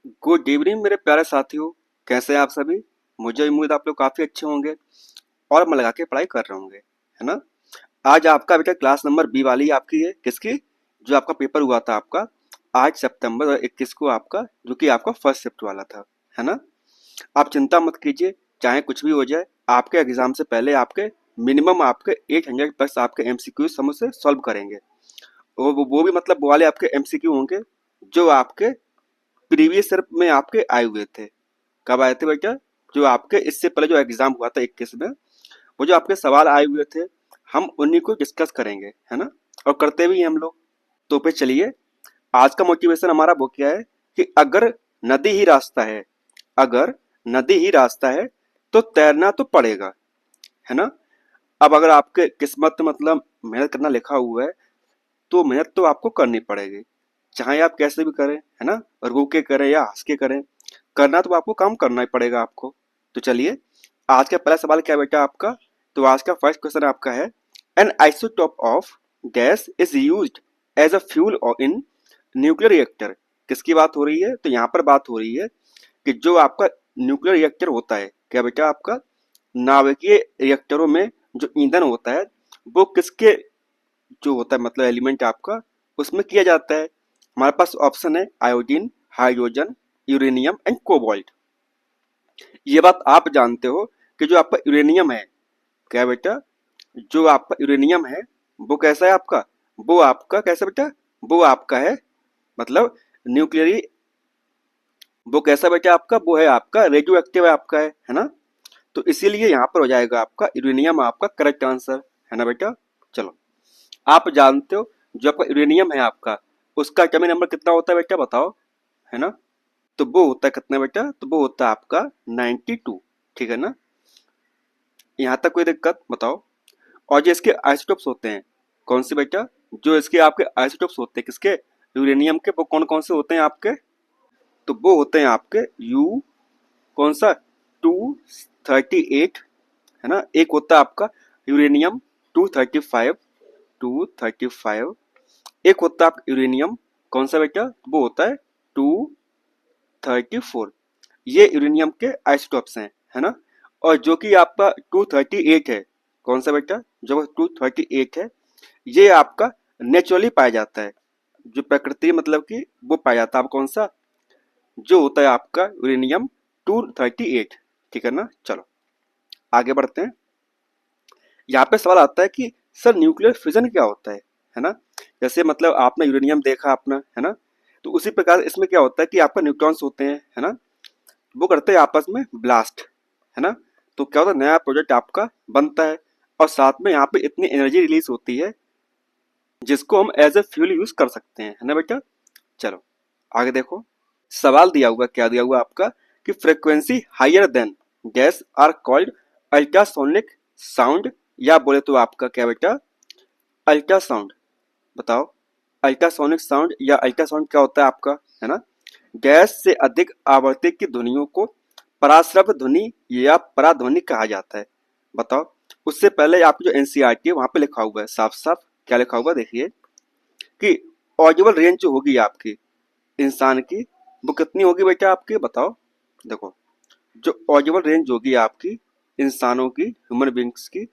Good evening मेरे प्यारे साथियों। कैसे हैं आप सभी। मुझे उम्मीद आप लोग काफ़ी अच्छे होंगे और मन लगा के पढ़ाई कर रहे होंगे, है ना। आज आपका बेटा क्लास नंबर बी वाली आपकी है, किसकी, जो आपका पेपर हुआ था आपका आज सितंबर 21 को आपका, जो कि आपका फर्स्ट शिफ्ट वाला था, है ना। आप चिंता मत कीजिए, चाहे कुछ भी हो जाए, आपके एग्जाम से पहले आपके मिनिमम आपके 800 प्लस आपके एमसीक्यू समझ से सॉल्व करेंगे। वो भी मतलब वो वाले आपके एमसीक्यू होंगे जो आपके प्रीवियस ईयर में आपके आए हुए थे। कब आए थे बेटा, जो आपके इससे पहले जो एग्जाम हुआ था 21 में, वो जो आपके सवाल आए हुए थे, हम उन्हीं को डिस्कस करेंगे, है ना। और करते भी हैं हम लोग। तो फिर चलिए, आज का मोटिवेशन हमारा वो क्या है कि अगर नदी ही रास्ता है, अगर नदी ही रास्ता है तो तैरना तो पड़ेगा, है ना। अब अगर आपके किस्मत में मतलब मेहनत करना लिखा हुआ है, तो मेहनत तो आपको करनी पड़ेगी, चाहे आप कैसे भी करें, है ना। रो के करें या हंस के करें, करना तो आपको काम करना ही पड़ेगा आपको। तो चलिए, आज का पहला सवाल क्या है बेटा आपका। तो आज का फर्स्ट क्वेश्चन आपका है, an isotope of gas is used as a fuel in nuclear reactor. किसकी बात हो रही है, तो यहाँ पर बात हो रही है कि जो आपका न्यूक्लियर रिएक्टर होता है, क्या बेटा आपका नाभिकीय रिएक्टरों में जो ईंधन होता है, वो किसके जो होता है मतलब एलिमेंट आपका, उसमें किया जाता है। हमारे पास ऑप्शन है iodine, hydrogen, uranium and cobalt. ये बात आप जानते हो कि जो आपका यूरेनियम है, क्या बेटा, जो आपका यूरेनियम है वो कैसा है आपका, वो आपका कैसा बेटा, वो आपका है मतलब न्यूक्लियरी, वो कैसा बेटा आपका, वो है आपका रेडियो एक्टिव है आपका, है ना। तो इसीलिए यहाँ पर हो जाएगा आपका यूरेनियम आपका करेक्ट आंसर, है ना बेटा। चलो, आप जानते हो जो आपका यूरेनियम है आपका, उसका एटॉमिक नंबर कितना होता है बेटा बताओ, है ना। तो वो होता है कितना बेटा, तो वो होता है आपका 92। ठीक है ना, यहाँ तक कोई दिक्कत बताओ। और जो इसके आइसोटोप्स होते हैं, कौन से बेटा, जो इसके आपके आइसोटोप्स होते हैं किसके, यूरेनियम के, वो कौन कौन से होते हैं आपके, तो वो होते हैं आपके यू, कौन सा, 238, है ना। एक होता है आपका यूरेनियम 235, 235। एक होता है आपका यूरेनियम, कौन सा बेटा, वो होता है 234। ये यूरेनियम के आइसोटोप्स हैं, है ना। और जो कि आपका 238 है, कौन सा बेटा, जो 238 है, ये आपका नेचुरली पाया जाता है, जो प्रकृति मतलब कि वो पाया जाता है। आप कौन सा, जो होता है आपका यूरेनियम 238। ठीक है ना। चलो आगे बढ़ते हैं। यहाँ पे सवाल आता है कि सर न्यूक्लियर फिजन क्या होता है ना। जैसे मतलब आपने यूरेनियम देखा अपना, है ना। तो उसी प्रकार इसमें क्या होता है कि आपका न्यूट्रॉन्स होते हैं, है ना, वो करते हैं आपस में ब्लास्ट, है ना। तो क्या होता है, नया प्रोजेक्ट आपका बनता है, और साथ में यहाँ पे इतनी एनर्जी रिलीज होती है जिसको हम एज ए फ्यूल यूज कर सकते हैं, है ना बेटा। चलो आगे देखो, सवाल दिया हुआ, क्या दिया हुआ आपका कि frequency higher than gas are called ultrasonic sound, या बोले तो आपका क्या बेटा, अल्ट्रासाउंड। बताओ, अल्ट्रासोनिक साउंड या अल्ट्रासाउंड क्या होता है आपका, है ना। गैस से अधिक आवृत्ति की ध्वनियों को पराश्रव्य ध्वनि या पराध्वनि कहा जाता है। बताओ, उससे पहले आपकी जो एनसीईआरटी है वहां पे लिखा हुआ है साफ साफ, क्या लिखा हुआ है देखिए, कि ऑडिबल रेंज जो होगी आपकी इंसान की, वो कितनी होगी बेटा आपकी, बताओ। देखो, जो ऑडिबल रेंज होगी आपकी इंसानों की, ह्यूमन बींग्स की,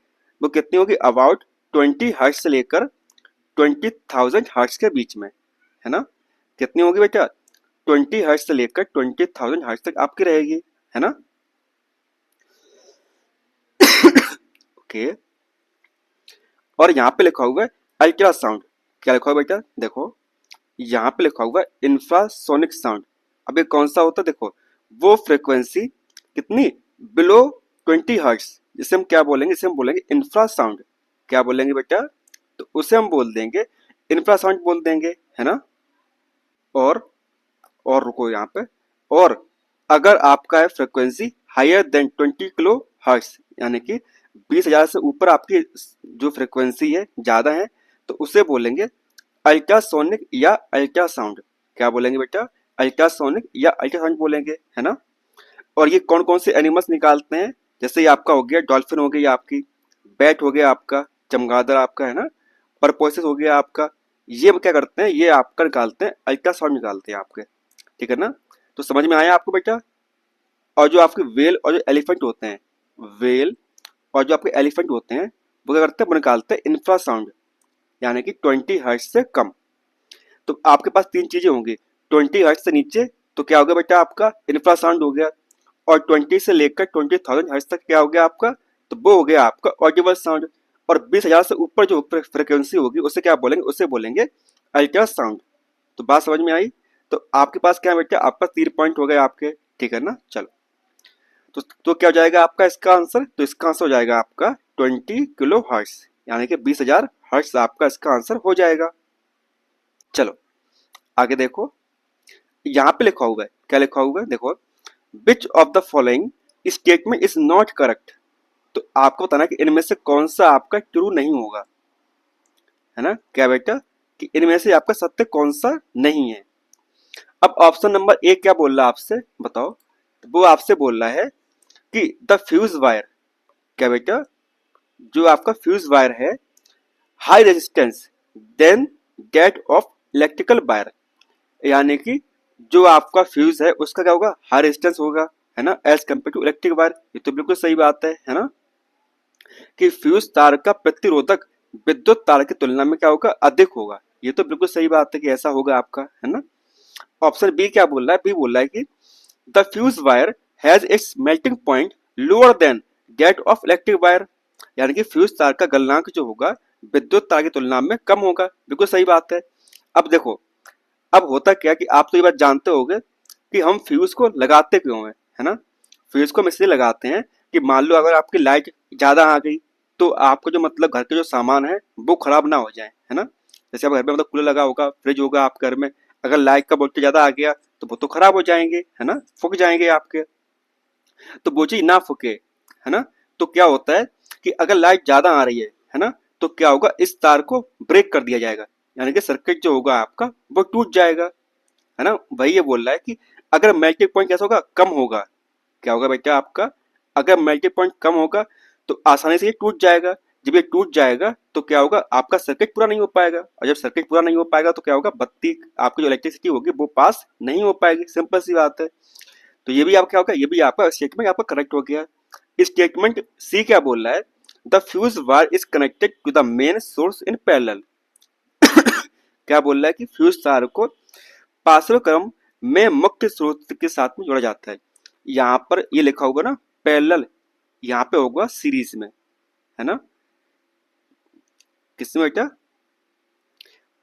वो कितनी होगी, अबाउट 20 हर्ट्ज से लेकर 20,000 हर्ट्ज के बीच में, है ना। कितनी होगी बेटा, 20 हर्ट्ज से लेकर 20,000 हर्ट्ज तक आपकी रहेगी, है ना। ओके। और यहाँ पे लिखा हुआ है अल्ट्रासाउंड, क्या लिखा हुआ है बेटा, देखो यहाँ पे लिखा हुआ है इंफ्रासोनिक साउंड। अब ये कौन सा होता है, देखो, वो फ्रीक्वेंसी कितनी, बिलो 20 हर्ट्ज, जिसे हम क्या बोलेंगे, इसे हम बोलेंगे इंफ्रासाउंड। क्या बोलेंगे बेटा, तो उसे हम बोल देंगे इंफ्रासाउंड बोल देंगे, है ना। और रुको यहाँ पे, और अगर आपका है frequency higher than 20 kilo hertz, यानी कि 20,000 से ऊपर आपकी जो फ्रीक्वेंसी है ज्यादा है, तो उसे बोलेंगे अल्ट्रासोनिक या अल्ट्रासाउंड। क्या बोलेंगे बेटा, अल्ट्रासोनिक या अल्ट्रासाउंड बोलेंगे, है ना। और ये कौन कौन से एनिमल्स निकालते हैं, जैसे ये आपका हो गया डॉल्फिन हो गई आपकी, बैट हो गया आपका, चमगादड़ आपका, है ना, परपोसेस हो गया आपका। ये क्या करते हैं, ये आपका निकालते हैं अल्ट्रासाउंड निकालते हैं आपके, ठीक है ना। तो समझ में आया आपको बेटा। और जो आपके वेल और जो एलिफेंट होते हैं, वेल और जो आपके एलिफेंट होते हैं, वो क्या करते हैं, वो निकालते हैं इंफ्रासाउंड, यानी कि 20 हर्ट्ज से कम। तो आपके पास तीन चीजें होंगी, 20 हर्ट्ज से नीचे तो क्या हो गया बेटा आपका इंफ्रासाउंड हो गया, और 20 से लेकर 20,000 हर्ट्ज तक क्या हो गया आपका, तो वो हो गया आपका ऑडिबल साउंड। और 20,000 से ऊपर जो फ्रिक्वेंसी होगी उसे क्या बोलेंगे, उसे बोलेंगे अल्ट्रासाउंड। तो बात समझ में आई। तो आपके पास क्या है बेटा, आपका 3 पॉइंट हो गए आपके, ठीक है ना। चलो, तो क्या हो जाएगा आपका इसका आंसर, तो इसका आंसर हो जाएगा आपका 20 किलो हर्ट्ज, यानी कि 20,000 हर्ट्ज आपका इसका आंसर हो जाएगा। चलो आगे देखो, यहाँ पे लिखा हुआ है, क्या लिखा हुआ है देखो, विच of the following statement is not correct. तो आपको बताना कि इनमें से कौन सा आपका ट्रू नहीं होगा, है ना। क्या बेटा, कि इनमें से आपका सत्य कौन सा नहीं है। अब ऑप्शन नंबर ए क्या बोल रहा है आपसे, बताओ। तो वो आपसे बोल रहा है कि द फ्यूज वायर, क्या बेटा, जो आपका फ्यूज वायर है high resistance than that of electrical wire, यानी कि जो आपका फ्यूज है उसका क्या होगा, हाई रेजिस्टेंस होगा, है ना, as compare to electric wire. ये तो बिल्कुल सही बात है ना, कि फ्यूज तार का प्रतिरोधक विद्युत तार की तुलना में क्या होगा, अधिक होगा। ये तो बिल्कुल सही बात है कि ऐसा होगा आपका, है ना। ऑप्शन बी क्या बोल रहा है, बी बोल रहा है कि the fuse wire has its melting point lower than that of electric wire, यानी कि फ्यूज तार का गलनांक जो होगा विद्युत तार की तुलना में कम होगा। बिल्कुल सही बात है। अब देखो, अब होता क्या कि आप तो ये बात जानते होंगे कि हम फ्यूज को लगाते क्यों है ना। फ्यूज को हम इसलिए लगाते हैं कि मान लो अगर आपकी लाइट ज्यादा आ गई तो आपको जो मतलब घर के जो सामान है वो खराब ना हो जाए, है ना। जैसे आप घर में मतलब कूलर लगा होगा, फ्रिज होगा आप घर में, अगर लाइट का वोल्टेज ज्यादा आ गया तो वो तो खराब हो जाएंगे, है ना, फूक जाएंगे आपके। तो वो चीज ना फूके, है ना। तो क्या होता है कि अगर लाइट ज्यादा आ रही है ना, तो क्या होगा, इस तार को ब्रेक कर दिया जाएगा, यानी कि सर्किट जो होगा आपका वो टूट जाएगा, है ना। वही ये बोल रहा है कि अगर मेल्टिंग पॉइंट कैसा होगा, कम होगा, क्या होगा बेटा आपका, अगर मेल्टिंग पॉइंट कम होगा तो आसानी से ये टूट जाएगा। जब ये टूट जाएगा तो क्या होगा, आपका सर्किट पूरा नहीं हो पाएगा, और जब सर्किट पूरा नहीं हो पाएगा तो क्या होगा, बत्ती आपकी जो इलेक्ट्रिसिटी होगी वो पास नहीं हो पाएगी, सिंपल सी बात है। तो ये भी आपका क्या होगा, ये भी आपका स्टेटमेंट आपका करेक्ट हो गया। स्टेटमेंट सी क्या बोल रहा है, the fuse wire is connected to the main source in parallel. क्या बोल रहा है कि फ्यूज तार को पार्श्व क्रम में मुख्य स्रोत के साथ में जोड़ा जाता है। यहाँ पर ये लिखा होगा ना पैरेलल, यहाँ पे होगा सीरीज में, है ना। किसमें बेटा,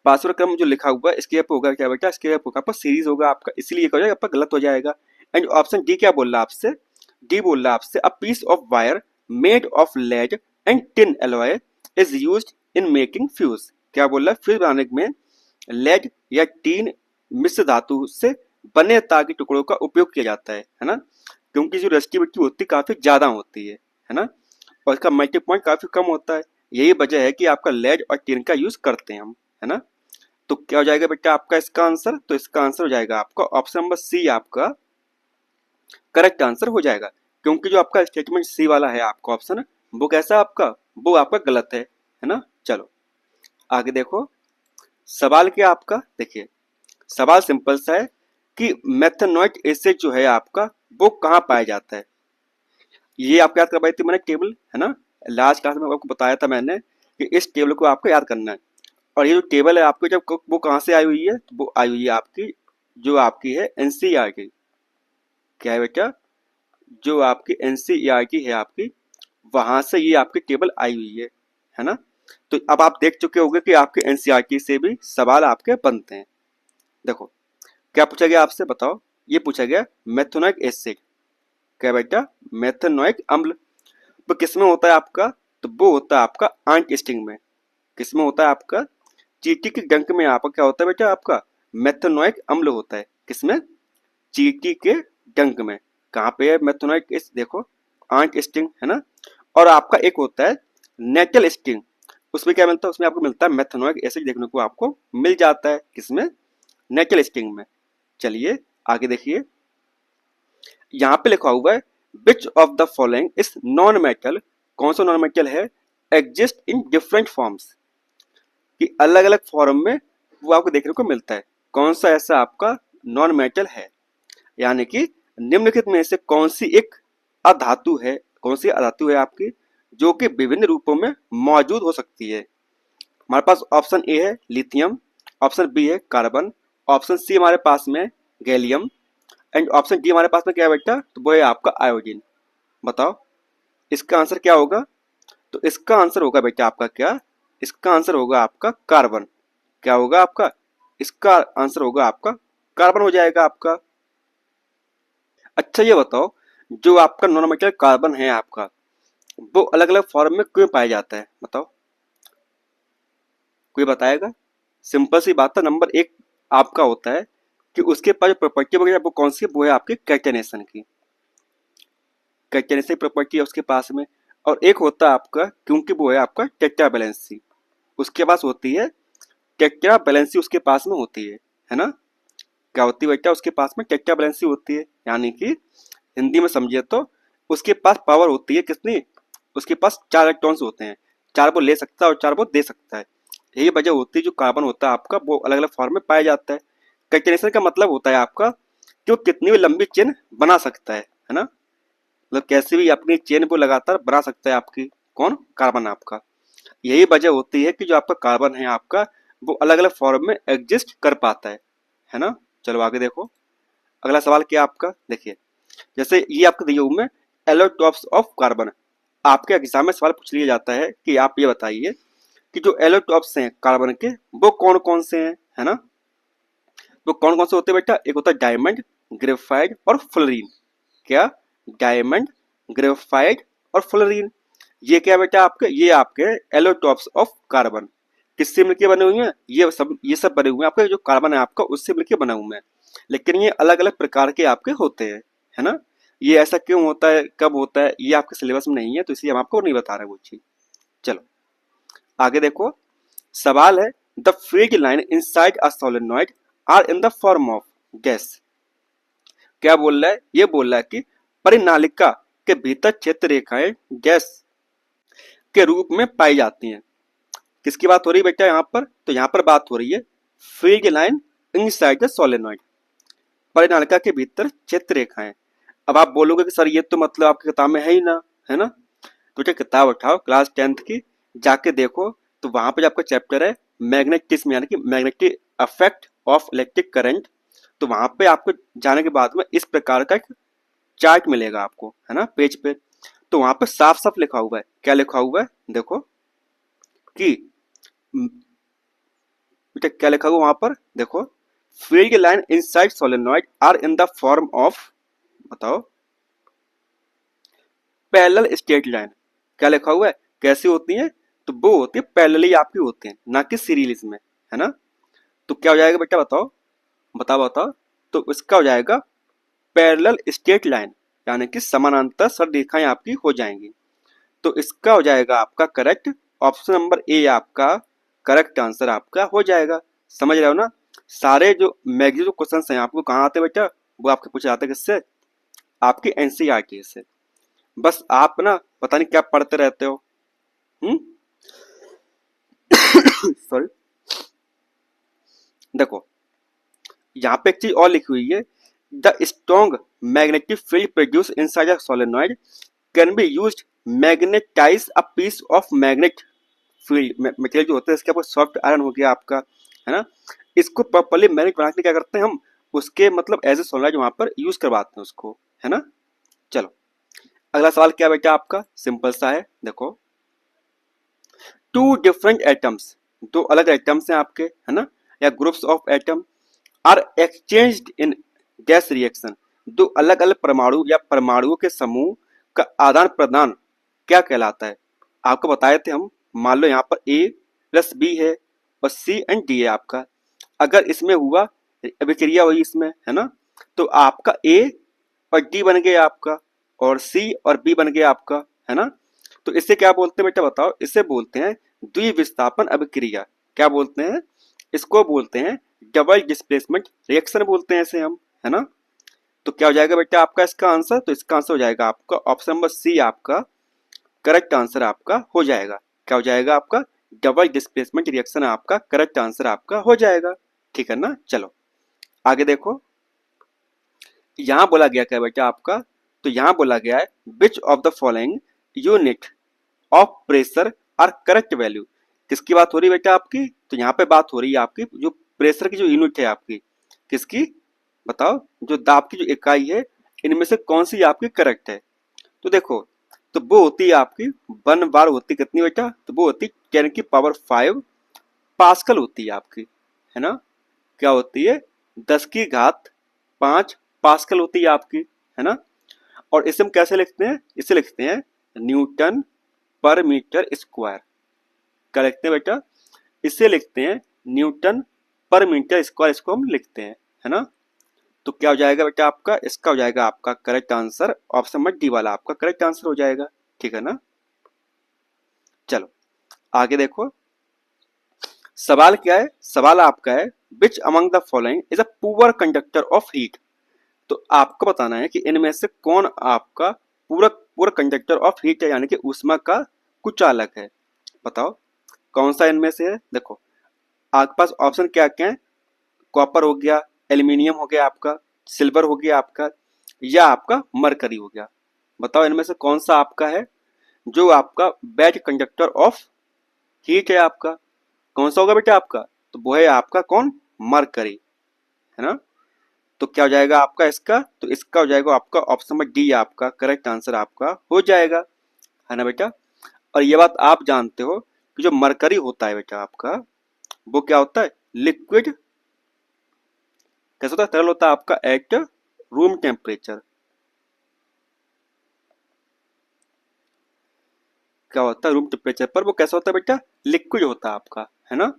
पार्श्व क्रम जो लिखा हुआ है इसके यहाँ पे होगा क्या बेटा, इसके यहाँ पे होगा आपका सीरीज होगा आपका, इसलिए क्या हो जाएगा आपका गलत हो जाएगा। एंड ऑप्शन डी क्या बोल रहा है आपसे, डी बोल रहा है आपसे a piece of wire made of lead and tin alloy is used in making fuse. क्या बोल रहा है, फ्यूज बनाने में लेड या टीन मिश्र धातु से बने तार के टुकड़ों का उपयोग किया जाता है ना, क्योंकि जो रेसिस्टिविटी होती है काफी ज्यादा होती है ना, और इसका मेल्टिंग पॉइंट काफी कम होता है। यही वजह है कि आपका लेड और टिन का यूज करते हैं हम, है ना। तो क्या हो जाएगा बेटा आपका इसका आंसर, तो इसका आंसर हो जाएगा आपका ऑप्शन नंबर सी आपका करेक्ट आंसर हो जाएगा, क्योंकि जो आपका स्टेटमेंट सी वाला है आपका ऑप्शन, वो कैसा है आपका, वो आपका गलत है ना। चलो आगे देखो, सवाल क्या आपका, देखिए सवाल सिंपल सा है कि मेथनोइक एसिड जो है आपका वो कहाँ पाया जाता है। ये आपको याद करवाई थी मैंने टेबल, है ना, लास्ट क्लास में आपको बताया था मैंने कि इस टेबल को आपको याद करना है। और ये जो टेबल है आपको जब वो कहाँ से आई हुई है, वो आई हुई है आपकी, जो आपकी है एनसीईआरटी। क्या है बेटा, जो आपकी एनसीईआरटी है आपकी, वहां से ये आपकी टेबल आई हुई है ना। तो अब आप देख चुके होंगे कि आपके एनसीईआरटी से भी सवाल आपके बनते हैं। देखो क्या पूछा गया आपसे, बताओ। ये पूछा गया मेथनोइक एसिड, क्या बेटा, मेथनोइक अम्ल वो किसमें होता है आपका, तो वो होता है आपका आंट स्टिंग में। किसमें होता है आपका, चींटी के डंक में आपका क्या होता है बेटा, आपका मेथनोइक अम्ल होता है। किसमें, चींटी के डंक में। कहाँ पे है मेथनोइक इस, देखो आंट स्टिंग, है ना। और आपका एक होता है नेटल स्टिंग, उसमें क्या मिलता है, उसमें आपको मिलता है मेथनोइक एसिड देखने को आपको मिल जाता है, किसमें, नेटल स्टिंग में। चलिए आगे देखिए, यहाँ पे लिखा हुआ है which of the following is non metal, कौन सा नॉन मेटल है, एग्जिस्ट इन डिफरेंट फॉर्म्स, कि अलग अलग फॉर्म में वो आपको देखने को मिलता है। कौन सा ऐसा आपका नॉन मेटल है। यानी कि निम्नलिखित में से कौन सी एक अधातु है, कौन सी अधातु है आपकी जो कि विभिन्न रूपों में मौजूद हो सकती है। हमारे पास ऑप्शन ए है लिथियम, ऑप्शन बी है कार्बन, ऑप्शन सी हमारे पास में गैलियम एंड ऑप्शन डी हमारे पास में क्या है बेटा, तो वो है आपका आयोडीन। बताओ इसका आंसर क्या होगा। तो इसका आंसर होगा बेटा आपका क्या, इसका आंसर होगा आपका कार्बन। क्या होगा आपका, इसका आंसर होगा आपका कार्बन हो जाएगा आपका। अच्छा ये बताओ जो आपका नॉन मेटल कार्बन है आपका वो अलग अलग फॉर्म में क्यों पाया जाता है, बताओ कोई बताएगा। सिंपल सी बात है, नंबर एक आपका होता है कि उसके पास जो प्रॉपर्टी वगैरह वो कौन सी है, वो है आपकी कैटेनेशन की, कैटेनेशन प्रॉपर्टी है उसके पास में। और एक होता है आपका क्योंकि वो है आपका टेट्रा बैलेंसी, उसके पास होती है टेट्रा बैलेंसी उसके पास में होती है ना। क्या होती है बेटा, उसके पास में टेट्रा बैलेंसी होती है, यानी कि हिंदी में समझिए तो उसके पास पावर होती है कितनी, उसके पास 4 इलेक्ट्रॉन्स होते हैं, 4 वो ले सकता है और 4 वो दे सकता है। यही वजह होती है जो कार्बन होता है आपका वो अलग अलग फॉर्म में पाया जाता है। कैटेनेशन का मतलब होता है आपका कि वो कितनी भी लंबी चेन बना सकता है ना, मतलब कैसे भी अपनी चेन को लगातार बना सकता है आपकी कौन, कार्बन आपका। यही वजह होती है कि जो आपका कार्बन है आपका वो अलग अलग फॉर्म में एग्जिस्ट कर पाता है ना। चलो आगे देखो, अगला सवाल क्या आपका, देखिए जैसे ये आपके दिए हुए में एलोटॉप्स ऑफ कार्बन, आपके एग्जाम में सवाल पूछ लिया जाता है कि आप ये बताइए कि जो एलोटॉप्स हैं कार्बन के वो कौन कौन से हैं, है ना। वो कौन कौन से होते हैं बेटा, एक होता है डायमंड, ग्रेफाइट और फ्लोरीन। क्या, डायमंड, ग्रेफाइट और फ्लोरीन। ये क्या बेटा आपके, ये आपके एलोटॉप्स ऑफ कार्बन किससे मिलके बने हुए हैं, ये सब बने हुए हैं आपके जो कार्बन है आपका उससे मिलके बना हुआ है। लेकिन ये अलग अलग प्रकार के आपके होते हैं, है ना। ये ऐसा क्यों होता है, कब होता है, ये आपके सिलेबस में नहीं है तो इसलिए हम आपको नहीं बता रहे वो चीज। चलो आगे देखो, सवाल है the field line inside a solenoid are in the form of gas. क्या बोल रहा है, ये बोल रहा है कि परिनालिका के भीतर क्षेत्र रेखाएं गैस के रूप में पाई जाती हैं। किसकी बात हो रही है बेटा यहाँ पर, तो यहाँ पर बात हो रही है field line inside the solenoid, परिनालिका के भीतर क्षेत्र रेखाएं। अब आप बोलोगे कि सर ये तो मतलब आपकी किताब में है ही ना, है ना। तो क्या किताब उठाओ क्लास 10th की, जाके देखो तो वहां पर आपका चैप्टर है मैग्नेटिज्म यानी कि magnetic affect of electric current. तो वहां पे आपको जाने के बाद में इस प्रकार का एक चार्ट मिलेगा आपको, है ना, पेज पे। तो वहां पे साफ साफ लिखा हुआ है, क्या लिखा हुआ है देखो कि बेटा क्या लिखा हुआ वहां पर देखो, field line inside solenoid are in the form of, बताओ पैरेलल स्ट्रेट लाइन। क्या लिखा हुआ है, कैसी होती है, तो वो होती है पैरेलली आपकी होती है ना कि सीरीज में, है ना। तो क्या हो जाएगा बेटा बताओ, बताओ बताओ, तो इसका हो जाएगा पैरेलल स्ट्रेट लाइन, यानी कि समानांतर सर रेखाएं आपकी हो जाएंगी। तो इसका हो जाएगा आपका करेक्ट, ऑप्शन नंबर ए आपका करेक्ट आंसर आपका हो जाएगा। समझ रहे हो ना, सारे जो मैक्सिमम क्वेश्चन हैं आपको कहाँ आते हैं बेटा, वो आपके पूछे जाते हैं किससे, आपकी एनसीईआरटी से। बस आप ना पता नहीं क्या पढ़ते रहते हो, सॉरी। देखो यहाँ पे एक चीज और लिखी हुई है, the strong magnetic field produce inside a solenoid can be used magnetise a piece of magnet field. Material जो होता है इसके ऊपर सॉफ्ट आयरन हो गया आपका, है ना। इसको प्रॉपर्ली मैग्नेट बनाने के लिए क्या करते हैं हम, उसके मतलब एज ए सोलेनॉइड वहां पर यूज करवाते हैं उसको, है ना। चलो अगला सवाल क्या बेटा आपका, सिंपल सा है देखो, टू डिफरेंट एटम्स, दो अलग एटम्स हैं आपके, है ना, या groups of atom are exchanged in gas reaction, दो अलग अलग परमाणु या परमाणुओं के समूह का आदान प्रदान क्या कहलाता है। आपको बताए थे हम, मान लो यहाँ पर ए प्लस बी है और सी एंड डी है आपका, अगर इसमें हुआ अभिक्रिया हुई इसमें, है ना, तो आपका ए और डी बन गया आपका और सी और बी बन गया आपका, है ना। तो इसे क्या बोलते हैं बेटा बताओ, इसे बोलते हैं द्विविस्थापन अभिक्रिया। क्या बोलते हैं, इसको बोलते हैं डबल डिस्प्लेसमेंट रिएक्शन बोलते हैं इसे हम, है ना। तो क्या हो जाएगा बेटा आपका इसका आंसर, तो इसका आंसर हो जाएगा आपका ऑप्शन नंबर सी आपका करेक्ट आंसर आपका हो जाएगा। क्या हो जाएगा आपका, डबल डिस्प्लेसमेंट रिएक्शन आपका करेक्ट आंसर आपका हो जाएगा, ठीक है ना। चलो आगे देखो, यहाँ बोला गया क्या बेटा आपका, तो यहाँ बोला गया है which of the following unit of pressure are correct value. किसकी बात हो रही है बेटा आपकी, तो यहाँ पे बात हो रही है आपकी जो प्रेशर की जो यूनिट है आपकी, किसकी बताओ, जो दाब की जो इकाई है, इनमें से कौन सी आपकी करेक्ट है। तो देखो, तो वो होती है आपकी 1 बार होती कितनी बेटा, तो वो होती 10⁵ पास्कल होती है आपकी, है ना। क्या होती है, 10⁵5 पास्कल होती है आपकी, है ना। और इसे हम कैसे लिखते हैं, इसे लिखते हैं न्यूटन पर मीटर स्क्वायर। क्या लिखते हैं बेटा, इसे लिखते हैं न्यूटन पर मीटर स्क्वायर, इसको हम लिखते हैं, है ना। तो क्या हो जाएगा बेटा आपका, इसका हो जाएगा आपका correct answer option number D वाला आपका करेक्ट आंसर हो जाएगा, ठीक है ना। चलो आगे देखो, सवाल क्या है, सवाल आपका है which among the following is a poor conductor of heat. तो आपको बताना है कि इनमें से कौन आपका पूरा पूरा कंडक्टर ऑफ हीट है, यानी कि ऊष्मा का कुचालक है। बताओ कौन सा इनमें से है। देखो आपके पास ऑप्शन क्या क्या है, कॉपर हो गया, एल्यूमिनियम हो गया आपका, सिल्वर हो गया आपका, या आपका मरकरी हो गया। बताओ इनमें से कौन सा आपका है जो आपका बेस्ट कंडक्टर ऑफ हीट है आपका, कौन सा होगा बेटा आपका, तो वो है आपका कौन, मरकरी, है ना। तो क्या हो जाएगा आपका इसका, तो इसका हो जाएगा आपका ऑप्शन नंबर डी आपका करेक्ट आंसर आपका हो जाएगा, है ना बेटा। और ये बात आप जानते हो कि जो मरकरी होता है बेटा आपका, वो क्या होता है, लिक्विड, कैसा होता है, तरल होता है आपका एट रूम टेम्परेचर। क्या होता है, रूम टेम्परेचर पर वो कैसा होता है बेटा, लिक्विड होता है आपका, है ना,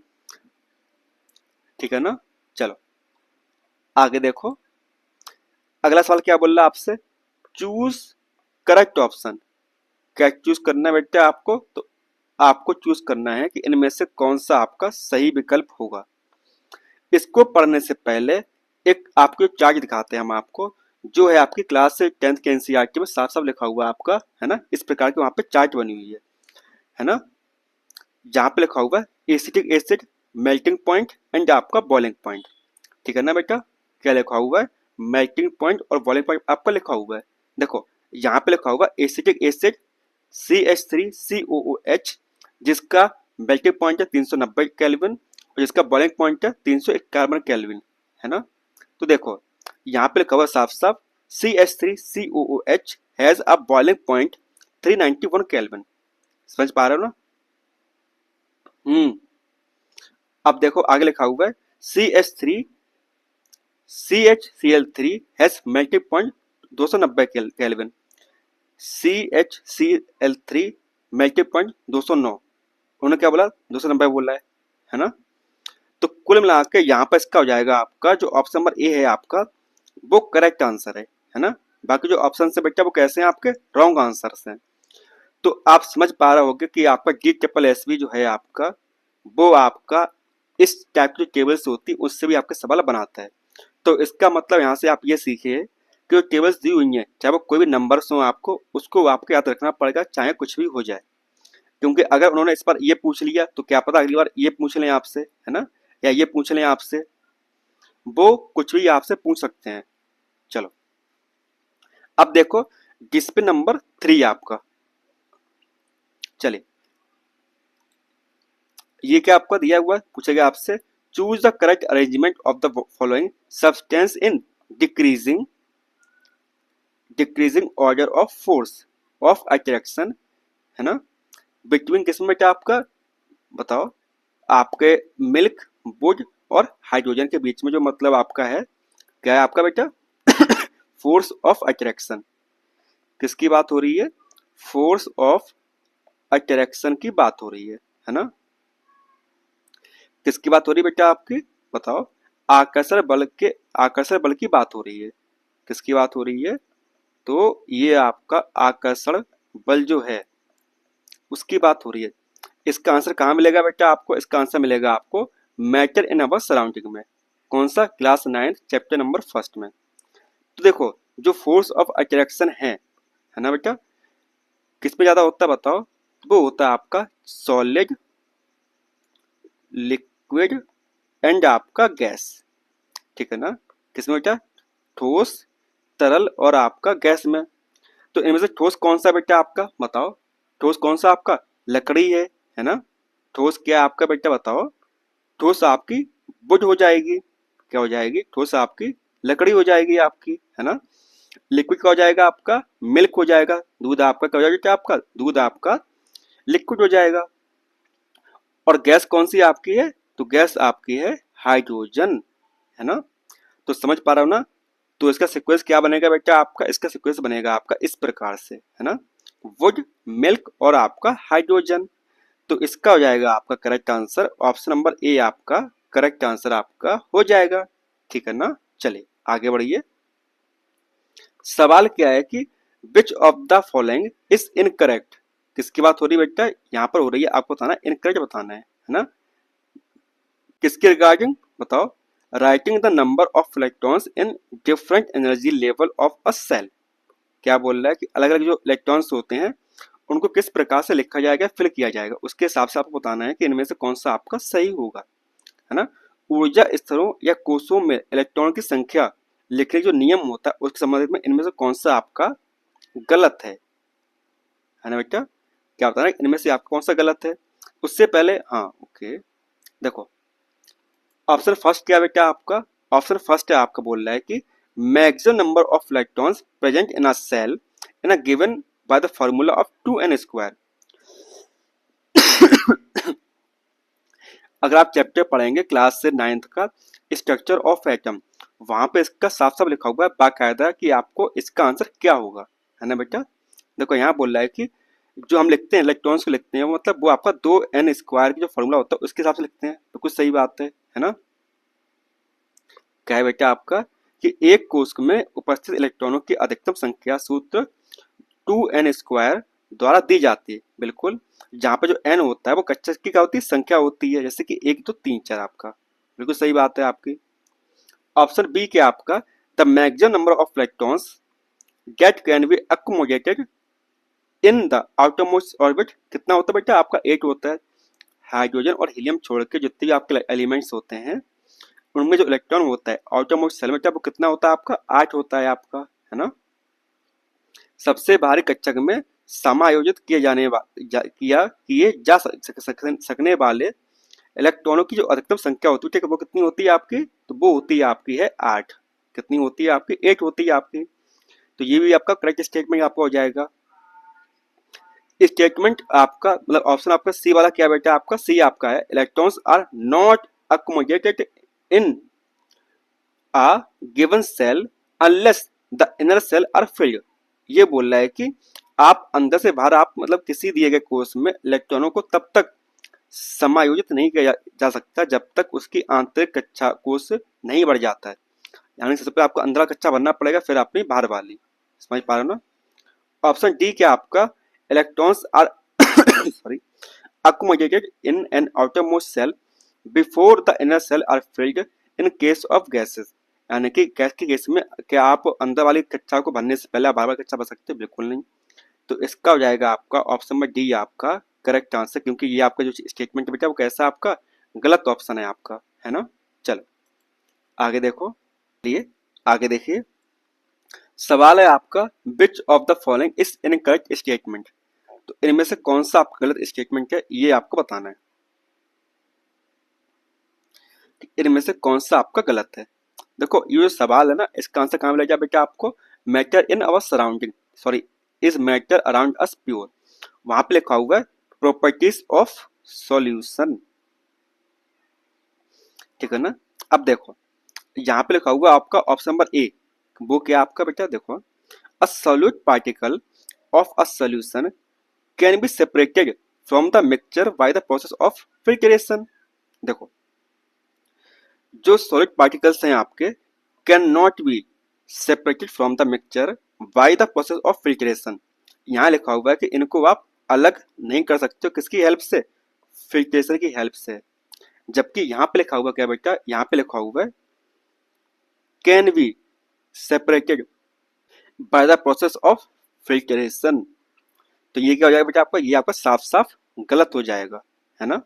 ठीक है ना। चलो आगे देखो, अगला सवाल क्या बोल रहा है आपसे, चूज करेक्ट ऑप्शन। क्या चूज करना है बेटा आपको, तो आपको चूज करना है कि इनमें से कौन सा आपका सही विकल्प होगा। इसको पढ़ने से पहले एक आपको चार्ट दिखाते हैं हम आपको, जो है आपकी क्लास से 10th के एनसीईआरटी में साफ साफ लिखा हुआ है आपका, है ना, इस प्रकार की वहां पे चार्ट बनी हुई है ना। जहाँ पे लिखा हुआ है acetic acid melting point and आपका बॉइलिंग पॉइंट, ठीक है ना बेटा। क्या लिखा हुआ है, मेल्टिंग पॉइंट और बॉइलिंग पॉइंट आपका लिखा हुआ है। देखो यहाँ पे लिखा हुआ एसिटिक एसिड CH3COOH, जिसका मेल्टिंग पॉइंट है 390 केल्विन और जिसका बॉइलिंग पॉइंट है 351 केल्विन, है ना। तो देखो यहाँ पे लिखा हुआ साफ साफ CH3COOH has a boiling point 391 kelvin, समझ पा रहे हो ना। अब देखो आगे लिखा हुआ है CH3 has melting point 290 kelvin, CHCl3 melting point 209, उन्होंने क्या बोला 290 बोला है ना। तो कुल मिला के यहाँ पर इसका हो जाएगा आपका जो ऑप्शन नंबर ए है आपका, वो करेक्ट आंसर है ना। बाकी जो ऑप्शन से बेटा वो कैसे हैं आपके, रॉन्ग आंसर हैं। तो आप समझ पा रहे होगे कि आपका DSSB जो है आपका, वो आपका इस टाइप की टेबल्स होती है उससे भी आपके सवाल बनाता है। तो इसका मतलब यहाँ से आप ये सीखिए कि जो टेबल्स दी हुई हैं, चाहे वो कोई भी नंबर्स हो आपको, उसको आपको याद रखना पड़ेगा चाहे कुछ भी हो जाए। क्योंकि अगर उन्होंने इस बार ये पूछ लिया तो क्या पता अगली बार ये पूछ लें आपसे, है ना, या ये पूछ लें आपसे, वो कुछ भी आपसे पूछ सकते हैं। चलो अब देखो डिस्प्ले नंबर 3 आपका, चलिए ये क्या आपका दिया हुआ है, पूछेगा आपसे choose the correct arrangement of the following substance in decreasing decreasing order of force of attraction, है ना, बिटवीन किसमें बेटा आपका, बताओ, आपके मिल्क, वुड और हाइड्रोजन के बीच में जो मतलब आपका है, क्या है आपका बेटा फोर्स ऑफ अट्रैक्शन। किसकी बात हो रही है, फोर्स ऑफ अट्रैक्शन की बात हो रही है ना। किसकी बात हो रही है बेटा आपकी, बताओ, आकर्षण बल की बात हो रही है। किसकी बात हो रही है, तो ये आपका आकर्षण बल जो है उसकी बात हो रही है। इसका आंसर कहाँ मिलेगा बेटा आपको, इसका आंसर मिलेगा आपको मैटर इन अवर सराउंडिंग में, कौन सा, क्लास 9 चैप्टर नंबर 1 में। तो देखो जो फोर्स ऑफ अट्रैक्शन है ना बेटा, किस पे ज्यादा होता है बताओ, वो होता है आपका सॉलिड, लिक्विड एंड आपका गैस, ठीक है ना। किसमें बेटा, ठोस, तरल और आपका गैस में। तो इनमें से ठोस कौन सा बेटा आपका, बताओ। ठोस कौन सा आपका, लकड़ी है ना। ठोस क्या आपका बेटा बताओ। ठोस आपकी वुड हो जाएगी। क्या हो जाएगी, ठोस आपकी लकड़ी हो जाएगी आपकी, है ना। लिक्विड क्या हो जाएगा आपका, मिल्क हो जाएगा। दूध आपका क्या हो जाएगा, आपका दूध आपका लिक्विड हो जाएगा। और गैस कौन सी आपकी है, तो गैस आपकी है हाइड्रोजन, है ना। तो समझ पा रहा हो ना। तो इसका सीक्वेंस क्या बनेगा बेटा आपका, इसका सीक्वेंस बनेगा आपका इस प्रकार से, है ना। वुड, मिल्क और आपका हाइड्रोजन। तो इसका हो जाएगा आपका correct answer option number A आपका करेक्ट आंसर आपका हो जाएगा। ठीक है ना। चलिए आगे बढ़िए। सवाल क्या है कि which of the following is incorrect. किसकी बात हो रही है बेटा, यहाँ पर हो रही है, आपको बताना इनकरेक्ट बताना है ना। किसके रिगार्डिंग बताओ। Writing the number of electrons in different energy level of a cell. क्या बोल रहा है कि अलग अलग जो इलेक्ट्रॉन्स होते हैं उनको किस प्रकार से लिखा जाएगा, फिल किया जाएगा, उसके हिसाब से आपको बताना है कि इनमें से कौन सा आपका सही होगा, है ना। ऊर्जा स्तरों या कोषों में इलेक्ट्रॉन की संख्या लिखने जो नियम होता है उसके संबंध में इनमें से कौन सा आपका गलत है ना बेटा। क्या बताना है इनमें से आपका कौन सा गलत है। उससे पहले हाँ ओके, देखो ऑप्शन फर्स्ट क्या बेटा आपका। ऑप्शन फर्स्ट है आपका बोल रहा है कि maximum number of electrons present in a cell in a given by the formula of 2n square. अगर आप चैप्टर पढ़ेंगे क्लास से 9th का स्ट्रक्चर ऑफ एटम, वहां पे इसका साफ साफ लिखा हुआ है बाकायदा कि आपको इसका आंसर क्या होगा, है ना बेटा। देखो यहाँ बोल रहा है कि जो हम लिखते हैं इलेक्ट्रॉन्स को लिखते हैं मतलब वो आपका 2n स्क्वायर की जो फॉर्मूला होता है उसके हिसाब से लिखते हैं, तो कुछ सही बात है ना। क्या है बेटा आपका कि एक कोश में उपस्थित इलेक्ट्रॉनों की अधिकतम संख्या सूत्र 2n स्क्वायर द्वारा दी जाती है। बिल्कुल, जहाँ पे जो n होता है वो कक्षा की क्या होती है, संख्या होती है, जैसे कि 1 2 3 4 आपका। बिल्कुल सही बात है आपकी। ऑप्शन बी क्या आपका the maximum number of electrons get can be accommodated in the outermost orbit. कितना होता है बेटा आपका 8 होता है। हाइड्रोजन और हीलियम छोड़ के जितने भी आपके एलिमेंट्स होते हैं उनमें जो इलेक्ट्रॉन होता है आउटरमोस्ट सेल में वो कितना होता है आपका 8 होता है आपका, है ना। सबसे भारी कक्षक में समायोजित किए जाने किए जा सकने वाले इलेक्ट्रॉनों की जो अधिकतम संख्या होती है ठीक है वो कितनी होती है आपकी, तो वो होती है आपकी है 8। कितनी होती है आपकी 8 होती है आपकी। तो ये भी आपका करेक्ट स्टेटमेंट आपका हो जाएगा। स्टेटमेंट आपका मतलब ऑप्शन आपका सी वाला क्या बेटा आपका सी आपका है electrons are not accommodated in a given cell unless the inner cell are filled. ये बोल रहा है कि आप अंदर से बाहर आप मतलब किसी दिए गए कोष में इलेक्ट्रॉनों को तब तक समायोजित नहीं किया जा सकता जब तक उसकी आंतरिक कक्षा कोष नहीं बढ़ जाता है। यानी सबसे पहले आपको अंदर कक्षा भरना पड़ेगा फिर अपनी बाहर वाली। समझ पा रहे हो ना। ऑप्शन डी क्या आपका electrons are sorry accommodated in an outermost cell before the inner cell are filled in case of gases। यानी कि गैस के केस में क्या आप अंदर वाली कक्षा को भरने से पहले बार बार कक्षा भर सकते हैं, बिल्कुल नहीं। तो इसका हो जाएगा आपका ऑप्शन नंबर डी आपका करेक्ट आंसर, क्योंकि ये आपका जो स्टेटमेंट बेटा वो कैसा आपका गलत ऑप्शन है आपका, है ना। चलो आगे देखो, लिए आगे देखिए। सवाल है आपका विच of the following is incorrect statement. तो इनमें से कौन सा आपका गलत स्टेटमेंट है ये आपको बताना है। इनमें से कौन सा आपका गलत है। देखो ये जो सवाल है ना इसका आंसर कहाँ मिलेगा बेटा आपको, matter in our surrounding sorry is matter around us pure. वहां पे लिखा हुआ है प्रॉपर्टीज ऑफ सॉल्यूशन, ठीक है ना। अब देखो यहाँ पे लिखा हुआ आपका ऑप्शन नंबर ए, वो क्या आपका बेटा देखो अ solute particle of a solution can be separated from the mixture by the process of filtration. देखो जो सॉलिड पार्टिकल्स हैं आपके can not be separated from the mixture by the process of filtration. यहाँ लिखा हुआ है कि इनको आप अलग नहीं कर सकते हो किसकी हेल्प से, फिल्ट्रेशन की हेल्प से। जबकि यहाँ पे लिखा हुआ क्या बेटा, यहाँ पे लिखा हुआ है can be separated by the process of filtration. तो ये क्या हो जाएगा बेटा आपका, ये आपका साफ साफ गलत हो जाएगा, है ना।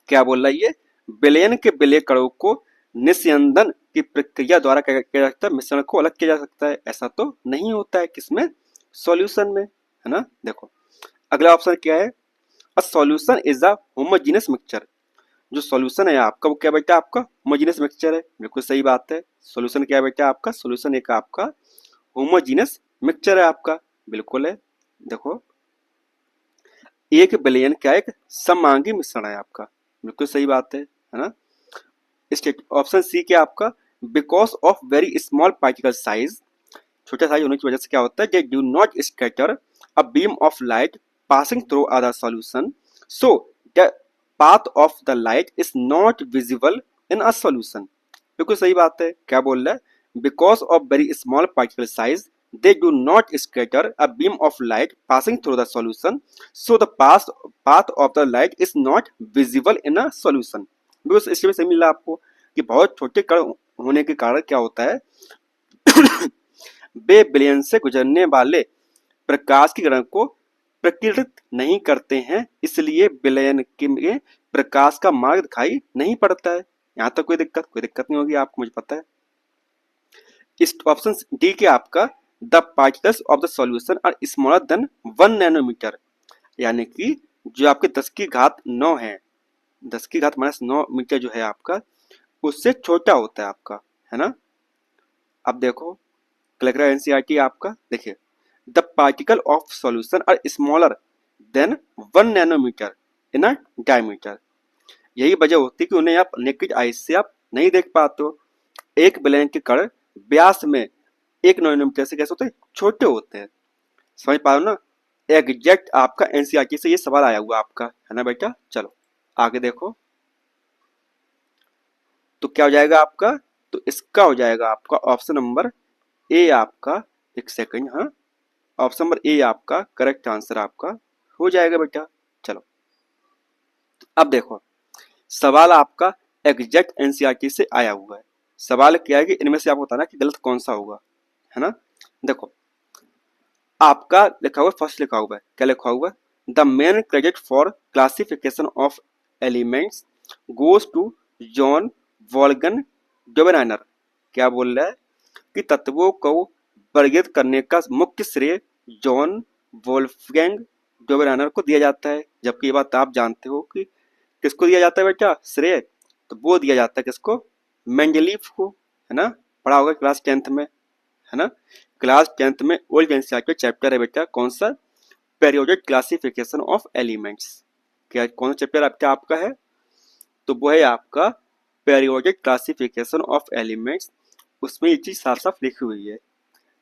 क्या बोल रहा है ये, विलयन के विलय कणों को निस्यंदन कि प्रक्रिया द्वारा क्या किया जा सकता है, मिश्रण को अलग किया जा सकता है? ऐसा तो नहीं होता है। किसमें? सॉल्यूशन में, है ना। देखो अगला ऑप्शन क्या है, a solution is a homogeneous mixture. जो सॉल्यूशन है आपका वो क्या बेटा, आपका होमोजेनियस मिक्सचर है। बिल्कुल सही बात है। सॉल्यूशन क्या है बेटा आपका, सॉल्यूशन एक आपका होमोजेनियस मिक्सचर है आपका, बिल्कुल है। देखो एक विलयन क्या है, एक सममांगी मिश्रण है आपका, बिल्कुल सही बात है ना। स्टेट ऑप्शन सी क्या आपका, because of very small particle size, छोटा साइज होने की वजह से क्या होता है, they do not scatter a beam of light passing through a solution, so the path of the light is not visible in a solution. बिल्कुल सही बात है। क्या बोल रहा है, because of very small particle size they do not scatter a beam of light passing through the solution, so the path of the light is not visible in a solution। Because इसके वजह से मिला आपको कि बहुत छोटे कण होने के कारण क्या होता है, वे विलयन से गुजरने वाले प्रकाश की किरण को प्रकीर्णित नहीं करते हैं, इसलिए विलयन के प्रकाश का मार्ग दिखाई नहीं पड़ता है। यहाँ तक कोई दिक्कत नहीं होगी आपको, मुझे पता है। इस ऑप्शन डी के आपका, the particles of the solution are smaller than 1 nanometre, यानी कि जो आपके 10 की घात 9 है, 10 की घात -9 मीटर जो है आपका, उससे छोटा होता है आपका, है ना। अब देखो क्लैक्रा एनसीईआरटी आपका, देखिए the particle of solution are smaller than 1 nanometre in a diameter. यही वजह होती है कि उन्हें आप नेकेड आई से आप नहीं देख पाते हो। एक विलयन के कण व्यास में 1 नैनोमीटर से कैसे होते हैं, छोटे होते हैं। समझ पा रहे हो ना। एग्जैक्ट आपका एनसीईआरटी से ये सवाल आया हुआ आपका, है ना बेटा। चलो आगे देखो, तो क्या हो जाएगा आपका, तो इसका हो जाएगा आपका ऑप्शन नंबर ए आपका, एक सेकंड, हाँ ऑप्शन नंबर ए आपका करेक्ट आंसर आपका हो जाएगा बेटा। चलो अब देखो सवाल आपका एग्जैक्ट एनसीईआरटी से आया हुआ है। सवाल क्या है कि इनमें से आपको बताना कि गलत कौन सा होगा, है ना। देखो आपका लिखा हुआ, फर्स्ट लिखा हुआ है, क्या लिखा हुआ है, the main credit for classification of elements goes to John Wolfgang Dobereiner. क्या बोल रहा है कि तत्वों को वर्गीकृत करने का मुख्य श्रेय जॉन वोल्फगैंग डोबेनाइनर को दिया जाता है। जबकि ये बात आप जानते हो कि किसको दिया जाता है बेटा श्रेय, तो वो दिया जाता है किसको, मेंडलीफ को, है ना। पढ़ा होगा क्लास 10th में, है ना। क्लास 10th में ओल्ड एनसीईआरटी चैप्टर है बेटा, कौन सा, पीरियोडिक क्लासिफिकेशन ऑफ एलिमेंट्स। क्या कौन सा चैप्टर आपका है, तो वो है आपका पीरियोडिक क्लासिफिकेशन ऑफ एलिमेंट्स। उसमें ये चीज साफ साफ लिखी हुई है।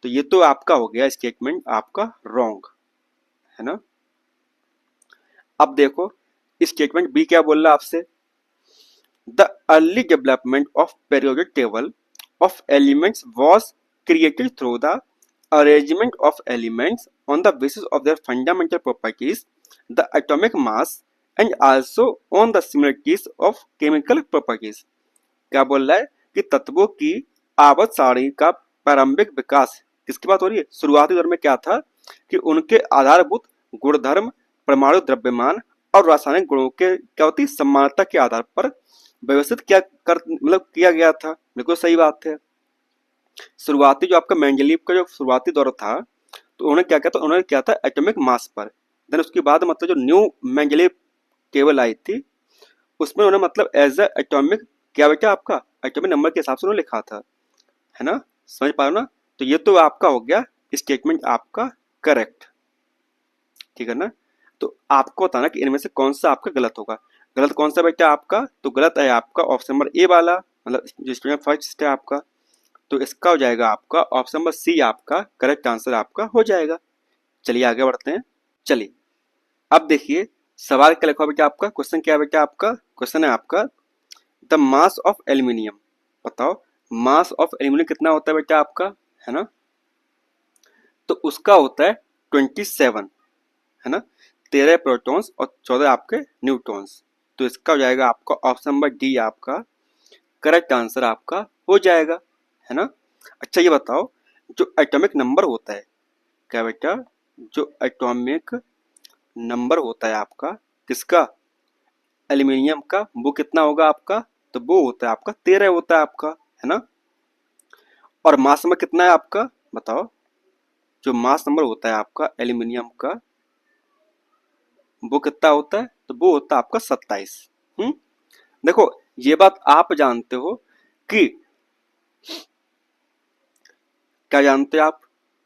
तो ये तो आपका हो गया स्टेटमेंट आपका रॉन्ग, है ना। अब देखो स्टेटमेंट बी क्या बोल रहा है आपसे, the early development of periodic table of elements was created through the arrangement of elements on the basis of their fundamental properties, the atomic mass, and also on the similarities of chemical properties। क्या बोल रहा है कि तत्वों की आवर्त सारणी का प्रारंभिक विकास किसकी बात हो रही है, शुरुआती दौर में क्या था कि उनके आधारभूत गुणधर्म, परमाणु द्रव्यमान और रासायनिक गुणों के क्या होती समानता के आधार पर व्यवस्थित किया गया था। बिल्कुल सही बात है। शुरुआती जो आपका मेंडलीव का जो शुरुआती दौर था, तो उन्होंने क्या किया था, उन्होंने किया था एटॉमिक मास पर। देन उसके बाद मतलब जो न्यू मेंडलीव टेबल आई थी, उसमें उन्होंने मतलब एज ए एटॉमिक क्या बेटा आपका एटॉमिक नंबर के हिसाब से उन्होंने लिखा था, है ना। समझ पा रहे हो ना। तो ये तो आपका हो गया स्टेटमेंट आपका करेक्ट, ठीक है ना। तो आपको बताना कि इनमें से कौन सा आपका गलत होगा। गलत कौन सा बेटा आपका, तो गलत है आपका ऑप्शन नंबर ए वाला, मतलब जो स्टूडेंट फर्स्ट है आपका। तो इसका हो जाएगा आपका ऑप्शन नंबर सी आपका करेक्ट आंसर आपका हो जाएगा। चलिए आगे बढ़ते हैं। चलिए अब देखिए सवाल क्या लिखा बेटा आपका, क्वेश्चन क्या है बेटा आपका, क्वेश्चन है आपका द मास ऑफ एल्यूमिनियम। बताओ मास ऑफ एल्यूमिनियम कितना होता है बेटा आपका, है ना। तो उसका होता है 27, है ना। 13 प्रोटॉन्स और 14 आपके न्यूट्रॉन्स। तो इसका हो जाएगा आपका ऑप्शन नंबर डी आपका करेक्ट आंसर आपका हो जाएगा, है ना। अच्छा ये बताओ जो एटॉमिक नंबर होता है, क्या बेटा जो एटॉमिक नंबर होता है आपका किसका, एल्यूमिनियम का, वो कितना होगा आपका, तो वो होता है आपका 13 होता है आपका, है ना। और मास नंबर कितना है आपका, बताओ। जो मास नंबर होता है आपका एल्यूमिनियम का, वो कितना होता है, तो वो होता है आपका 27। देखो ये बात आप जानते हो कि, क्या जानते हैं आप,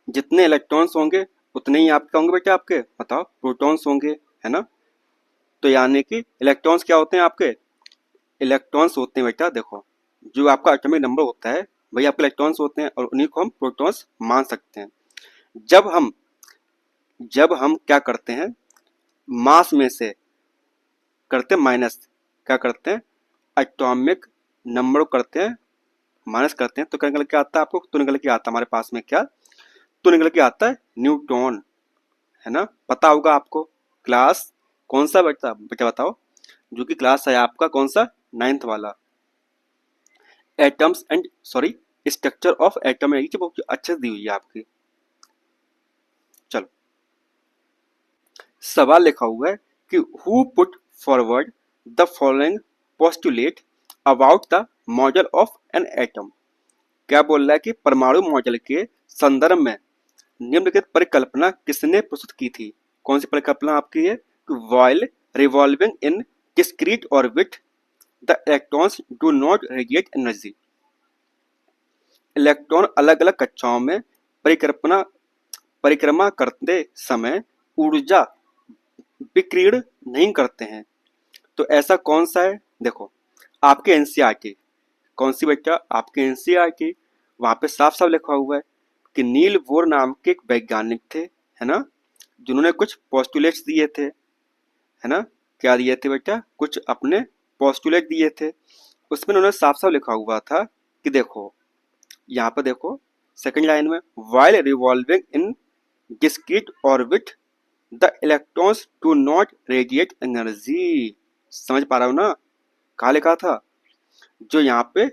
जितने इलेक्ट्रॉन्स होंगे उतने ही आपके होंगे बेटा, आपके बताओ प्रोटॉन्स होंगे, है ना। तो यानी कि इलेक्ट्रॉन्स क्या होते हैं आपके, इलेक्ट्रॉन्स होते हैं बेटा, देखो जो आपका एटॉमिक नंबर होता है वही आपके इलेक्ट्रॉन्स होते हैं, और उन्हीं को हम प्रोटॉन्स मान सकते हैं। जब हम जब हम क्या करते हैं, मास में से करते हैं माइनस, क्या करते हैं, एटॉमिक नंबर को करते हैं माइनस करते हैं, तो क्या निकल के आता है आपको, तो निकल के आता है हमारे पास में क्या, तो निकल के आता है न्यूट्रॉन, है ना। पता होगा आपको, क्लास कौन सा बेटा बेटा बताओ, जो कि क्लास है आपका कौन सा, 9th वाला, atoms and sorry structure of atom, बहुत अच्छे से दी हुई है आपकी। चलो सवाल लिखा हुआ है कि who put forward the following postulate about the model of an atom. क्या बोल रहा है कि परमाणु मॉडल के संदर्भ में निम्नलिखित परिकल्पना किसने प्रस्तुत की थी। कौन सी परिकल्पना आपकी है, while revolving in discrete orbit the electrons do not radiate energy। Electron अलग अलग कक्षाओं में परिक्रमा करते समय ऊर्जा विकीर्ण नहीं करते हैं। तो ऐसा कौन सा है, देखो आपके एनसीईआरटी, कौन सी बेटा, आपके एनसीईआरटी, वहां पे साफ साफ लिखा हुआ है कि नील बोर नाम के एक वैज्ञानिक थे, है ना, जिन्होंने कुछ पोस्टुलेट्स दिए थे, है ना, क्या दिए थे बेटा, कुछ अपने पोस्टुलेट दिए थे। उसमें उन्होंने साफ साफ लिखा हुआ था कि देखो, यहाँ पर देखो सेकंड लाइन में, while revolving in discrete orbit the electrons do not radiate energy। समझ पा रहा हो ना, कहाँ लिखा था, जो यहाँ पे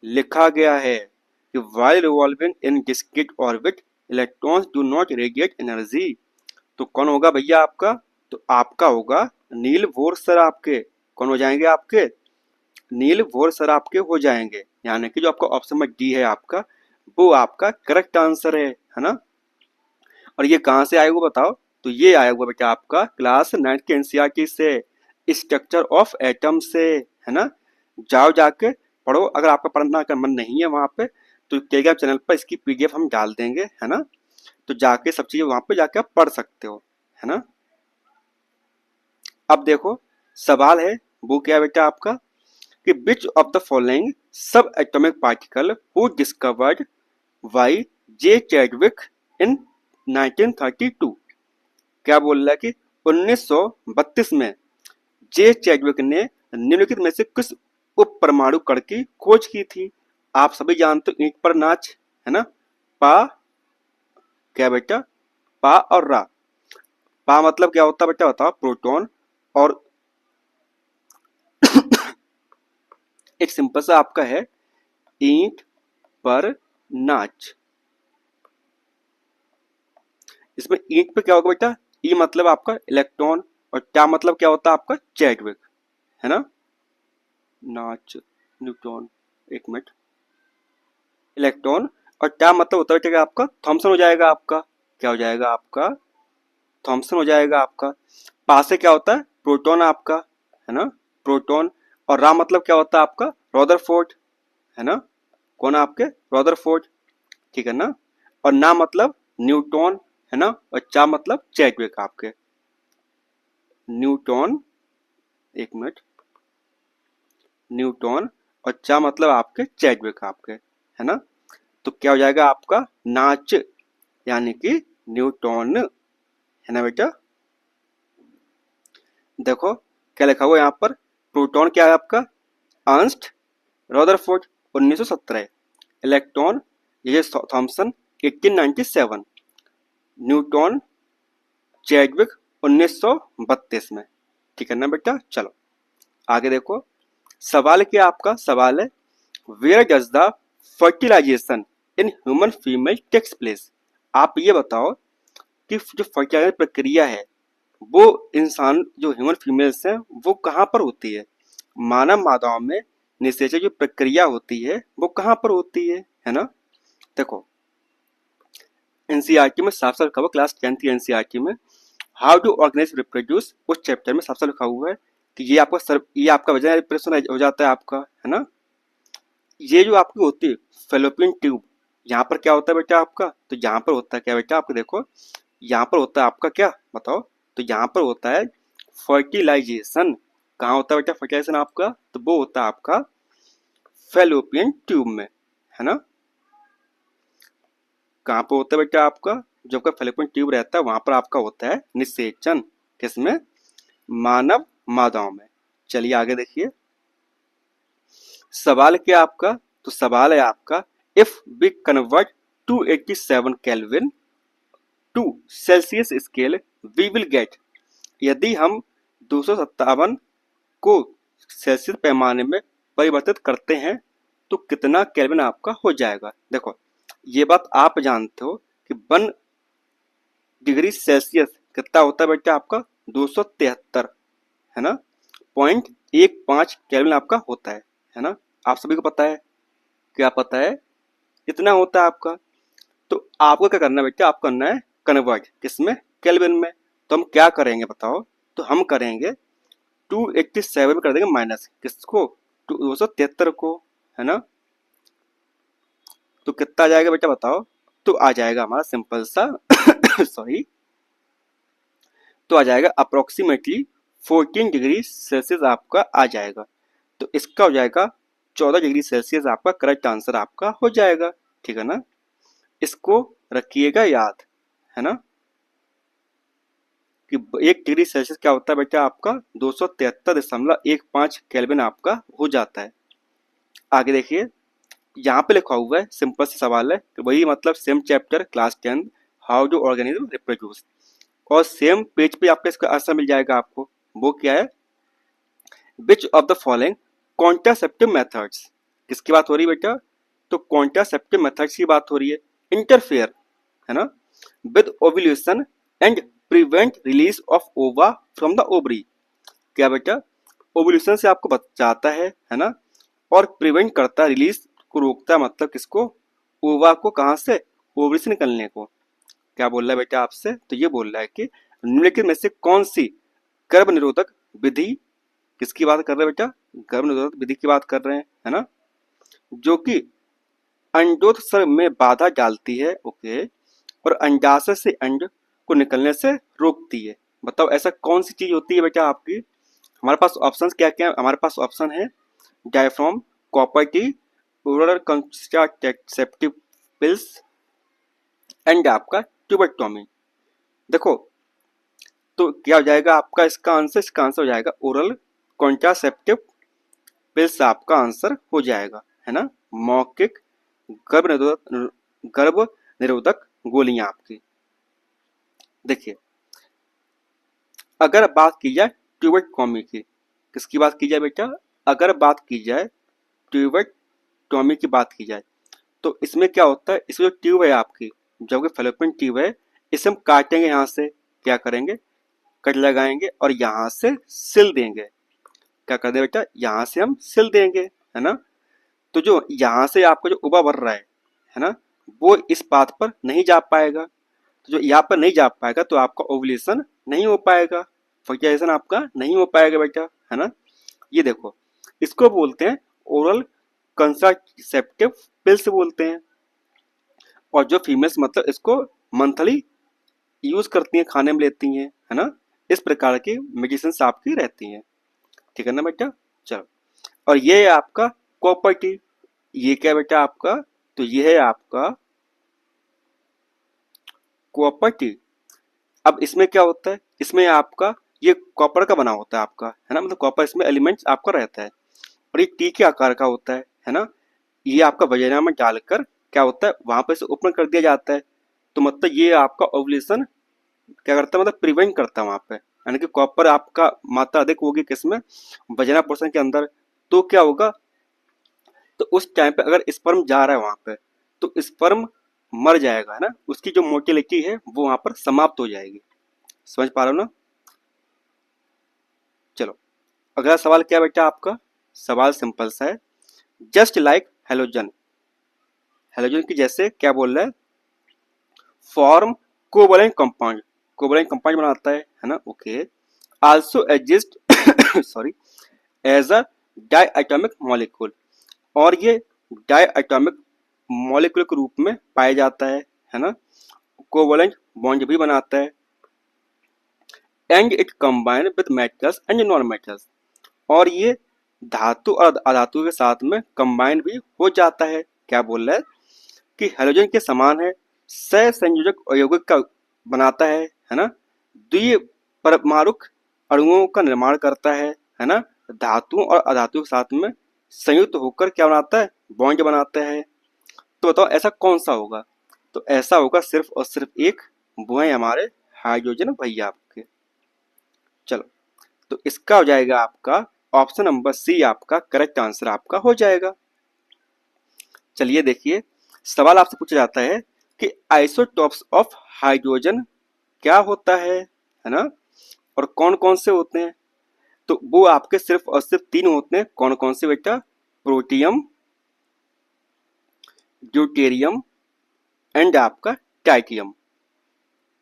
लिखा गया है कि while revolving in discrete orbit electrons do not radiate energy, तो कौन होगा भैया आपका, तो आपका होगा नील बोर सर, आपके कौन हो जाएंगे, आपके नील बोर सर आपके हो जाएंगे। यानी कि जो आपका ऑप्शन नंबर डी है आपका, वो आपका करेक्ट आंसर है ना। और ये कहाँ से आया हुआ बताओ, तो ये आया हुआ बेटा आपका क्लास 9th के एनसीईआरटी से, स्ट्रक्चर ऑफ एटम से, है ना। जाओ जाके पढ़ो, अगर आपका पढ़ना का मन नहीं है वहाँ पे, तो टेलीग्राम चैनल पर इसकी पीडीएफ हम डाल देंगे, है ना। तो जाके सब चीजें वहाँ पे जाके आप पढ़ सकते हो, है ना। अब देखो सवाल है वो क्या है बेटा आपका, कि which of the following subatomic particle who discovered by J Chadwick in 1932। क्या बोल रहा है कि 1932 में जे चैडविक ने निम्नलिखित में से किस उप परमाणु कण की खोज की थी। आप सभी जानते हो ईंट पर नाच, है ना, पा, क्या बेटा, पा और रा। पा मतलब क्या होता है बेटा बताओ, प्रोटॉन, और एक सिंपल सा आपका है ईंट पर नाच। इसमें ईंट पे क्या होगा बेटा, ई मतलब आपका इलेक्ट्रॉन, और टा मतलब क्या होता है आपका चैडविक, है ना, नाच न्यूट्रॉन, एक मिनट, इलेक्ट्रॉन, और टा मतलब होता है आपका थॉमसन हो जाएगा, आपका क्या हो जाएगा, आपका थॉमसन हो जाएगा आपका। पा से क्या होता है, प्रोटॉन आपका, है ना, प्रोटॉन, और रा मतलब क्या होता है आपका रॉदरफोर्ड, है ना, कौन आपके रॉदरफोर्ड, ठीक है ना। और ना मतलब न्यूटन, है ना, और चा मतलब चैडविक आपके, न्यूटन, एक मिनट, न्यूटन, और चा मतलब आपके चैडविक आपके, है ना। तो क्या हो जाएगा आपका नाच, यानी कि न्यूटन, है ना बेटा। देखो क्या लिखा हुआ यहाँ पर, प्रोटॉन क्या है आपका अर्नस्ट रॉदरफोर्ड 1917, इलेक्ट्रॉन ये थॉमसन 1897, न्यूटन चैडविक 1932 में, ठीक है ना बेटा। चलो आगे देखो, सवाल क्या आपका, सवाल है where does the fertilisation in human female takes place. आप ये बताओ कि जो फर्टिलाइजेशन प्रक्रिया है वो इंसान जो ह्यूमन फीमेल्स हैं वो कहाँ पर होती है, मानव मादाओं में निषेचन जो प्रक्रिया होती है वो कहाँ पर होती है ना। देखो एनसीईआरटी में साफ साफ लिखा हुआ, क्लास 10th की एनसीईआरटी में हाउ टू ऑर्गेनाइज रिप्रोड्यूस, उस चैप्टर में साफ साफ लिखा हुआ है कि ये आपका वजन रिप्रेशन हो जाता है आपका, है ना। ये जो आपकी होती है फेलोपियन ट्यूब, यहाँ पर क्या होता है बेटा आपका, तो यहाँ पर होता है क्या बेटा आपको देखो, यहाँ पर होता है आपका क्या बताओ, तो यहाँ पर होता है फर्टिलाइजेशन। कहाँ होता है बेटा फर्टिलाइजेशन आपका, तो वो होता है आपका फेलोपियन ट्यूब में, है ना। कहाँ पर होता है बेटा आपका, जो आपका फेलोपियन ट्यूब रहता है वहां पर आपका होता है निषेचन, किसमें, मानव मादाओं में। चलिए आगे देखिए, सवाल क्या आपका, तो सवाल है आपका if we convert 287 kelvin to Celsius scale we will get, यदि हम 257 को सेल्सियस पैमाने में परिवर्तित करते हैं तो कितना केल्विन आपका हो जाएगा। देखो ये बात आप जानते हो कि 1 डिग्री सेल्सियस कितना होता है बेटा आपका 273, है ना, 0.15 केल्विन आपका होता है ना। आप सभी को पता है, क्या पता है, इतना होता है आपका। तो आपको क्या करना है बेटा, आपको करना है कन्वर्ट किसमें, केल्विन में। तो हम क्या करेंगे बताओ, तो हम करेंगे 287 में कर देंगे माइनस किसको, 273 को, है ना। तो कितना आ जाएगा बेटा बताओ, तो आ जाएगा हमारा सिंपल सा सॉरी, तो आ जाएगा अप्रोक्सीमेटली 14 डिग्री सेल्सियस आपका आ जाएगा। तो इसका हो जाएगा 14 डिग्री सेल्सियस आपका करेक्ट आंसर आपका हो जाएगा, ठीक है ना। इसको रखिएगा याद, है ना, कि 1 डिग्री सेल्सियस क्या होता है बेटा आपका 273.15 केल्विन आपका हो जाता है। आगे देखिए, यहाँ पे लिखा हुआ है सिंपल सा सवाल है कि वही मतलब same chapter class 10 how do organism reproduce, और सेम पेज पे आपका इसका आंसर मिल जाएगा आपको। वो क्या है, which of the following contraceptive methods, किसकी बात हो रही है बेटा, तो कॉन्ट्रासेप्टिव मेथड्स की बात हो रही है, इंटरफेयर, है ना, with ovulation and prevent release of ओवा फ्रॉम द ओवरी। क्या बेटा, ओव्यूलेशन से आपको बचाता है ना, और प्रिवेंट करता है, रिलीज को रोकता है, मतलब किसको, ओवा को, कहाँ से, ओवरी से निकलने को। क्या बोल रहा है बेटा आपसे, तो ये बोल रहा है कि निम्नलिखित में से कौन सी गर्भ निरोधक विधि, किसकी बात कर रहे हैं बेटा, गर्भ निरोधक विधि की बात कर रहे हैं, है ना, जो कि अंडोत्सर्ग में बाधा डालती है, ओके, और अंडाशय से अंड को निकलने से रोकती है। बताओ ऐसा कौन सी चीज होती है बेटा आपकी। हमारे पास ऑप्शंस क्या क्या है, हमारे पास ऑप्शन है diaphragm, copper T, oral contraceptive pills and आपका ट्यूबेक्टोमी। देखो तो क्या हो जाएगा आपका इसका आंसर हो जाएगा ओरल कॉन्ट्रासेप्टिव पिल्स आपका आंसर हो जाएगा, है ना, मौखिक गर्भ निरोधक गोलियां आपकी। देखिए अगर बात की जाए ट्यूबेक्टोमी की, किसकी बात की जाए बेटा, अगर बात की जाए ट्यूबेक्टोमी की बात की जाए, तो इसमें क्या होता है, इसमें जो ट्यूब है आपकी, जो कि फेलोपियन ट्यूब है, इसे हम काटेंगे, यहाँ से क्या करेंगे, कट लगाएंगे और यहाँ से सिल देंगे। क्या कर दे बेटा, यहाँ से हम सिल देंगे, है ना। तो जो यहाँ से आपका जो उबा भर रहा है ना, वो इस पाथ पर नहीं जा पाएगा। तो जो यहाँ पर नहीं जा पाएगा तो आपका ओवुलेशन नहीं हो पाएगा, फर्टिलाइजेशन आपका नहीं हो पाएगा बेटा, है ना। ये देखो इसको बोलते हैं ओरल कंट्रासेप्टिव पिल्स बोलते हैं, और जो फीमेल्स मतलब इसको मंथली यूज करती हैं, खाने में लेती हैं, है ना। इस प्रकार की मेडिसिन आपकी रहती हैं, ठीक है ना बेटा। चलो, और ये है आपका कॉपर टी, ये क्या बेटा आपका, तो ये है आपका कॉपर टी। अब इसमें क्या होता है, इसमें आपका ये कॉपर का बना होता है आपका, है ना, मतलब कॉपर इसमें एलिमेंट्स आपका रहता है, और ये टी के आकार का होता है ना। ये आपका वजाइना में डालकर क्या होता है, वहां पर से ओपन कर दिया जाता है। तो मतलब ये आपका ओवुलेशन क्या करता है, मतलब प्रिवेंट करता है वहां पे, यानी कि कॉपर आपका मात्रा अधिक होगी किसमें, वजाइना पोर्शन के अंदर। तो क्या होगा, तो उस टाइम पे अगर स्पर्म जा रहा है वहां पे, तो स्पर्म मर जाएगा, है ना, उसकी जो मोटिलिटी है वो वहां पर समाप्त हो जाएगी। समझ पा रहे हो ना। चलो अगला सवाल क्या बेटा आपका, सवाल सिंपल सा है, जस्ट लाइक हेलोजन, हेलोजन की जैसे क्या बोल रहा है, form covalent compound, covalent compound बनाता है ना, okay. Also exist sorry as a diatomic molecule, और ये डाइएटॉमिक मॉलिक्यूल के रूप में पाया जाता है ना। कोवलेंट बॉन्ड भी बनाता है। And it combine with metals and non metals, और ये धातु और अधातु के साथ में कंबाइन भी हो जाता है। क्या बोल रहा है कि हेलोजन के समान है, सहसंयोजक यौगिक का बनाता है ना। द्वि परमाणुक अणुओं का निर्माण करता है ना। धातुओं और अधातुओं के साथ में संयुक्त होकर क्या बनाता है, बॉन्ड बनाता है। तो बताओ ऐसा कौन सा होगा, तो ऐसा होगा सिर्फ और सिर्फ एक, वो है हमारे हाइड्रोजन भैया आपके। चलो, तो इसका हो जाएगा आपका ऑप्शन नंबर सी, आपका करेक्ट आंसर आपका हो जाएगा। चलिए देखिए, सवाल आपसे पूछा जाता है कि आइसोटॉप्स ऑफ हाइड्रोजन क्या होता है ना, और कौन कौन से होते हैं। तो वो आपके सिर्फ और सिर्फ तीन होते हैं। कौन कौन से बेटा, प्रोटियम, ड्यूटेरियम एंड आपका टाइटियम,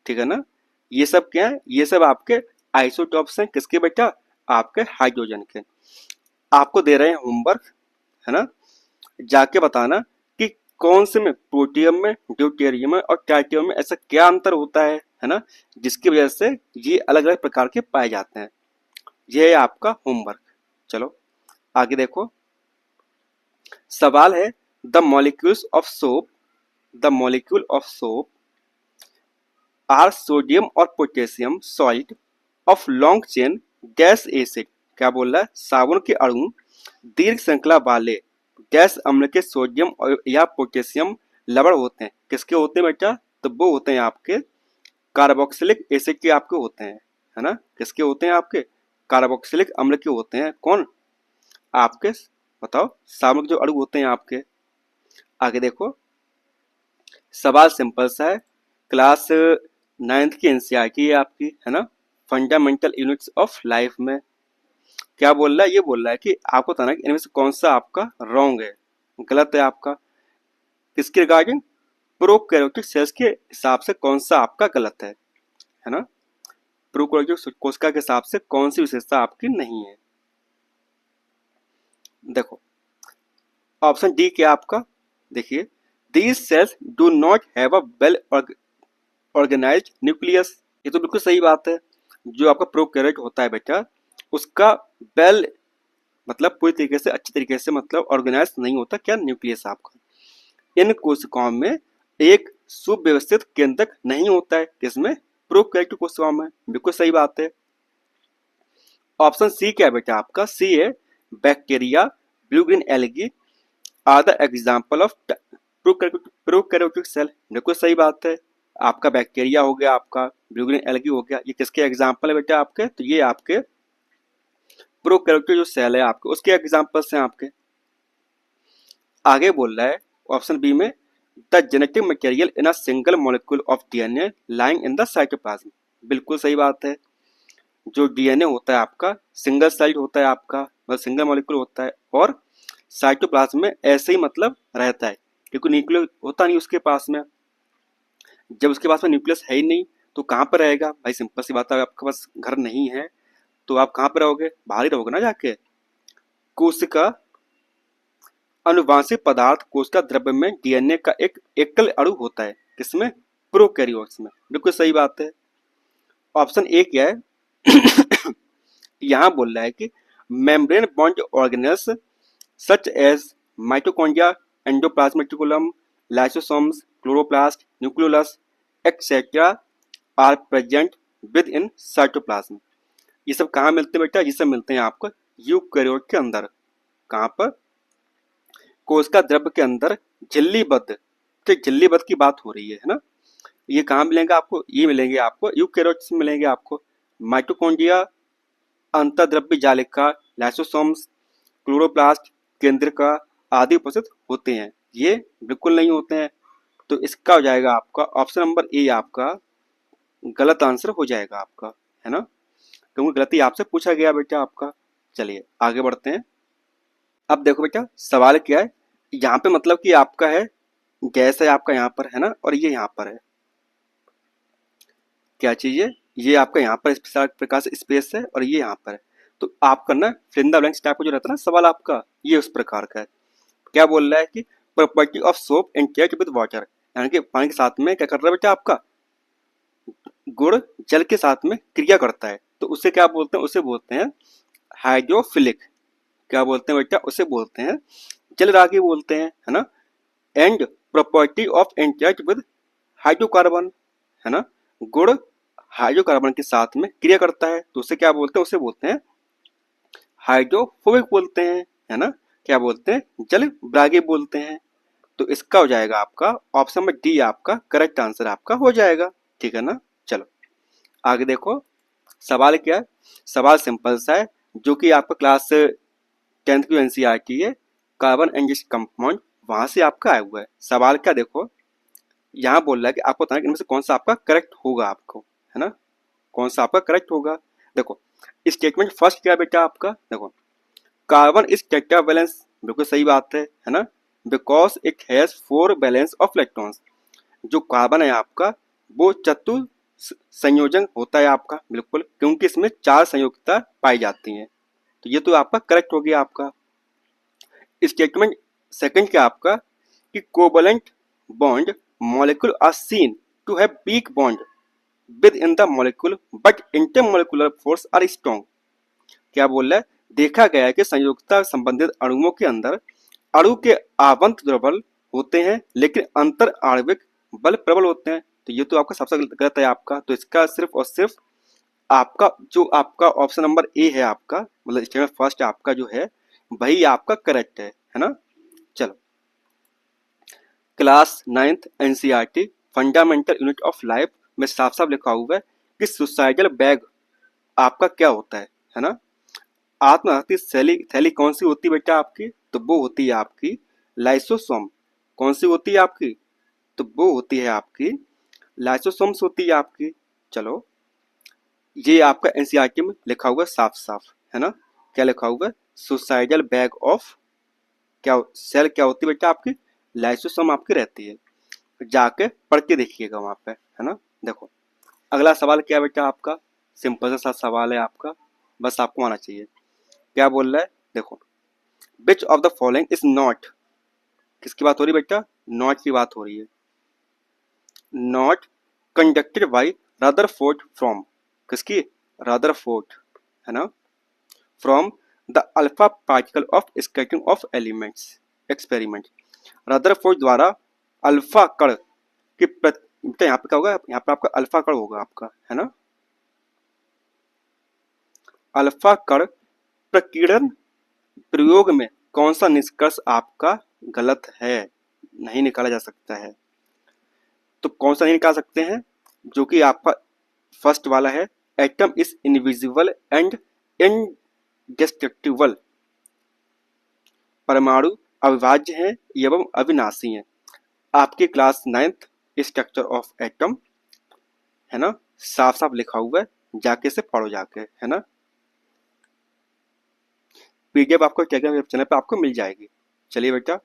ठीक है ना। ये सब क्या है, ये सब आपके आइसोटॉप्स हैं, किसके बेटा, आपके हाइड्रोजन के। आपको दे रहे हैं होमवर्क, है ना, जाके बताना कि कौन से में, प्रोटियम में, ड्यूटेरियम में और टाइटियम में ऐसा क्या अंतर होता है ना, जिसकी वजह से ये अलग अलग प्रकार के पाए जाते हैं। ये है आपका होमवर्क। चलो आगे देखो, सवाल है the molecules of soap, the molecule of soap are sodium और potassium salt of long chain dash acid. क्या बोल रहा है, साबुन के अणु दीर्घ श्रृंखला वाले डैश अम्ल के सोडियम और या पोटेशियम लवण होते हैं। किसके होते हैं बेटा, तो वो होते हैं आपके कार्बोक्सिलिक एसिड के आपके होते हैं, है ना। किसके होते हैं, आपके कार्बोक्सिलिक अम्ल के होते हैं। कौन, आपके, बताओ, साबुन के जो अणु होते हैं आपके। आगे देखो, सवाल सिंपल सा है, क्लास 9th की एनसीईआरटी है आपकी, है ना, फंडामेंटल यूनिट्स ऑफ लाइफ में। क्या बोल रहा है, ये बोल रहा है कि आपको बताना कि इनमें से कौन सा आपका रॉन्ग है, गलत है आपका। किसके रिगार्डिंग, प्रोकैरियोटिक सेल्स के हिसाब से कौन सा आपका गलत है ना। प्रोकैरियोटिक कोशिका के हिसाब से कौन सी विशेषता आपकी नहीं है। देखो ऑप्शन डी क्या आपका, देखिए, these cells do not have a well organised nucleus. ये तो बिल्कुल सही बात है। जो आपका प्रोकैरियोट होता है बेटा, उसका वेल मतलब पूरी तरीके से, अच्छी तरीके से, मतलब ऑर्गेनाइज नहीं होता क्या, न्यूक्लियस आपका। इन कोशिकाओं में एक सुव्यवस्थित केंद्रक नहीं होता है, किसमें, प्रोकैरियोटिक कोशिकाओं में। बिल्कुल सही बात है। ऑप्शन सी क्या है बेटा आपका, सी है bacteria, blue green algae are the example of prokaryotic cell. बिल्कुल सही बात है। आपका बैक्टीरिया हो गया, आपका ब्लू ग्रीन एल्गी हो गया, ये किसके एग्जाम्पल है बेटा आपके, तो ये आपके प्रोकैरियोटिक जो सेल है आपके, उसके एग्जाम्पल्स हैं आपके। आगे बोल रहा है ऑप्शन बी में, the genetic material in a single molecule of DNA lying in the cytoplasm. बिल्कुल सही बात है। जो डीएनए होता है आपका सिंगल साइड होता है आपका, मतलब सिंगल मॉलिक्यूल होता है, और साइटोप्लाज्म में ऐसे ही मतलब रहता है, क्योंकि न्यूक्लियस होता नहीं उसके पास में। जब उसके पास में न्यूक्लियस है ही नहीं, तो कहाँ पर रहेगा भाई, सिंपल सी बात है, आपके पास घर नहीं है तो आप कहाँ पर रहोगे, बाहर ही रहोगे ना जाके। कोशिका अनुवांशिक पदार्थ कोशिका द्रव्य में डीएनए का एक एकल अणु होता है, किसमें, प्रोकैरियोट्स में। बिल्कुल सही बात है। ऑप्शन ए क्या है यहाँ बोल रहा है कि membrane bond organelles such as mitochondria, endoplasmic lysosomes, chloroplast, nucleolus etcetera are present within cytoplasm. ये सब कहाँ मिलते हैं बेटा, ये सब मिलते हैं आपको यूकैरियोट के अंदर। कहाँ पर, कोशिका द्रव्य के अंदर झिल्लीबद्ध, ठीक, झिल्लीबद्ध की बात हो रही है ना। ये कहाँ मिलेंगे आपको, ये मिलेंगे आपको यूकैरियोट्स में मिलेंगे आपको। माइटोकॉन्ड्रिया, अंतर्द्रव्य जालिका, लाइसोसोम्स, क्लोरोप्लास्ट, केंद्रिका आदि उपस्थित होते हैं। ये बिल्कुल नहीं होते हैं। तो इसका हो जाएगा आपका ऑप्शन नंबर ए, आपका गलत आंसर हो जाएगा आपका, है ना, क्योंकि गलती आपसे पूछा गया बेटा आपका। चलिए आगे बढ़ते हैं। अब देखो बेटा सवाल क्या है यहाँ पे, मतलब कि आपका है गैस है आपका यहाँ पर, है ना, और ये यहाँ पर है, क्या चीज़ है, ये आपका यहाँ पर इस प्रकार से स्पेस है और ये यहाँ पर है। तो आपका ना fill in the blanks type का जो रहता है ना सवाल आपका, ये उस प्रकार का है। क्या बोल रहा है कि property of soap and test with water, यानी कि पानी के साथ में क्या कर रहा है बेटा आपका, गुड़ जल के साथ में क्रिया करता है, तो उसे क्या बोलते हैं, उसे बोलते हैं हाइड्रोफिलिक। क्या बोलते हैं बेटा, उसे बोलते हैं जलरागी बोलते हैं, है ना। एंड प्रॉपर्टी ऑफ एंटाइट विद हाइड्रोकार्बन, है ना, गुड़ हाइड्रोकार्बन के साथ में क्रिया करता है, तो उसे क्या बोलते हैं, उसे बोलते हैं हाइड्रोफोबिक बोलते हैं, है ना। क्या बोलते हैं, जल ब्रागी बोलते हैं। तो इसका हो जाएगा आपका ऑप्शन में डी, आपका करेक्ट आंसर आपका हो जाएगा, ठीक है ना। चलो आगे देखो, सवाल क्या है, सवाल सिंपल सा है, जो कि आपका क्लास 10th की एनसीईआरटी है, कार्बन एंड कंपाउंड, वहां से आपका आया हुआ है। सवाल क्या देखो, यहाँ बोल रहा है कि आपको बताना इनमें से कौन सा आपका करेक्ट होगा आपको, है ना, कौन सा आपका करेक्ट होगा। देखो स्टेटमेंट फर्स्ट क्या है बेटा आपका, देखो कार्बन इज टेट्रावैलेंस, बिल्कुल सही बात है ना, because it has 4 balance of electrons. जो कार्बन है आपका वो चतुर संयोजन होता है आपका, बिल्कुल, क्योंकि इसमें 4 संयोगिता पाई जाती हैं। तो ये तो आपका करेक्ट हो गया आपका। स्टेटमेंट सेकंड क्या आपका, कि covalent bond molecule are seen to have weak bond within the molecule but intermolecular force are strong. क्या बोल रहा है, देखा गया है कि संयोगिता संबंधित अणुओं के अंदर अणु के आवंत दुर्बल होते हैं लेकिन अंतर आणविक बल प्रबल होते हैं। तो ये तो आपका सबसे गलत है आपका, तो इसका सिर्फ और सिर्फ आपका जो आपका ऑप्शन नंबर ए है आपका, मतलब स्टेटमेंट फर्स्ट आपका जो है वही आपका करेक्ट है ना। चलो class 9th NCERT fundamental unit of life में साफ साफ लिखा हुआ है कि सुसाइडल बैग आपका क्या होता है ना। आत्मघाती थैली कौन सी होती है बेटा आपकी, तो वो होती है आपकी लाइसोसोम। कौन सी होती है आपकी, तो वो होती है आपकी लाइसोसोम्स होती है आपकी। चलो ये आपका एनसीईआरटी में लिखा हुआ साफ साफ, है ना, क्या लिखा हुआ है, सुसाइडल बैग ऑफ क्या सेल क्या होती है बेटा आपकी, लाइसोसोम आपकी रहती है। जाके पढ़ के देखिएगा वहां पे, है ना। देखो अगला सवाल क्या बेटा आपका, सिंपल सा सवाल है आपका, बस आपको आना चाहिए। क्या बोल रहा है, देखो विच of the following is not, किसकी बात हो रही है बेटा, नॉट की बात हो रही है, not conducted by Rutherford from, किसकी, रदरफोर्ड, है ना, from the alpha particle of scattering of elements experiment. Rutherford द्वारा अल्फा कण की तो यहाँ पे क्या होगा, यहाँ पे आपका अल्फा कण होगा आपका, है ना, अल्फा कण प्रकीर्णन प्रयोग में कौन सा निष्कर्ष आपका गलत है, नहीं निकाला जा सकता है। तो कौन सा नहीं निकाल सकते हैं, जो कि आपका फर्स्ट वाला है, एटम इज इनविजिबल एंड इंडेस्ट्रक्टिबल, परमाणु अविभाज्य हैं एवं अविनाशी हैं। आपके class 9th structure of atom, है ना, साफ साफ लिखा हुआ है, जाके से पढ़ो जाके, है ना। पीडीएफ आपको टेलीग्राम चैनल पे आपको मिल जाएगी। चलिए बेटा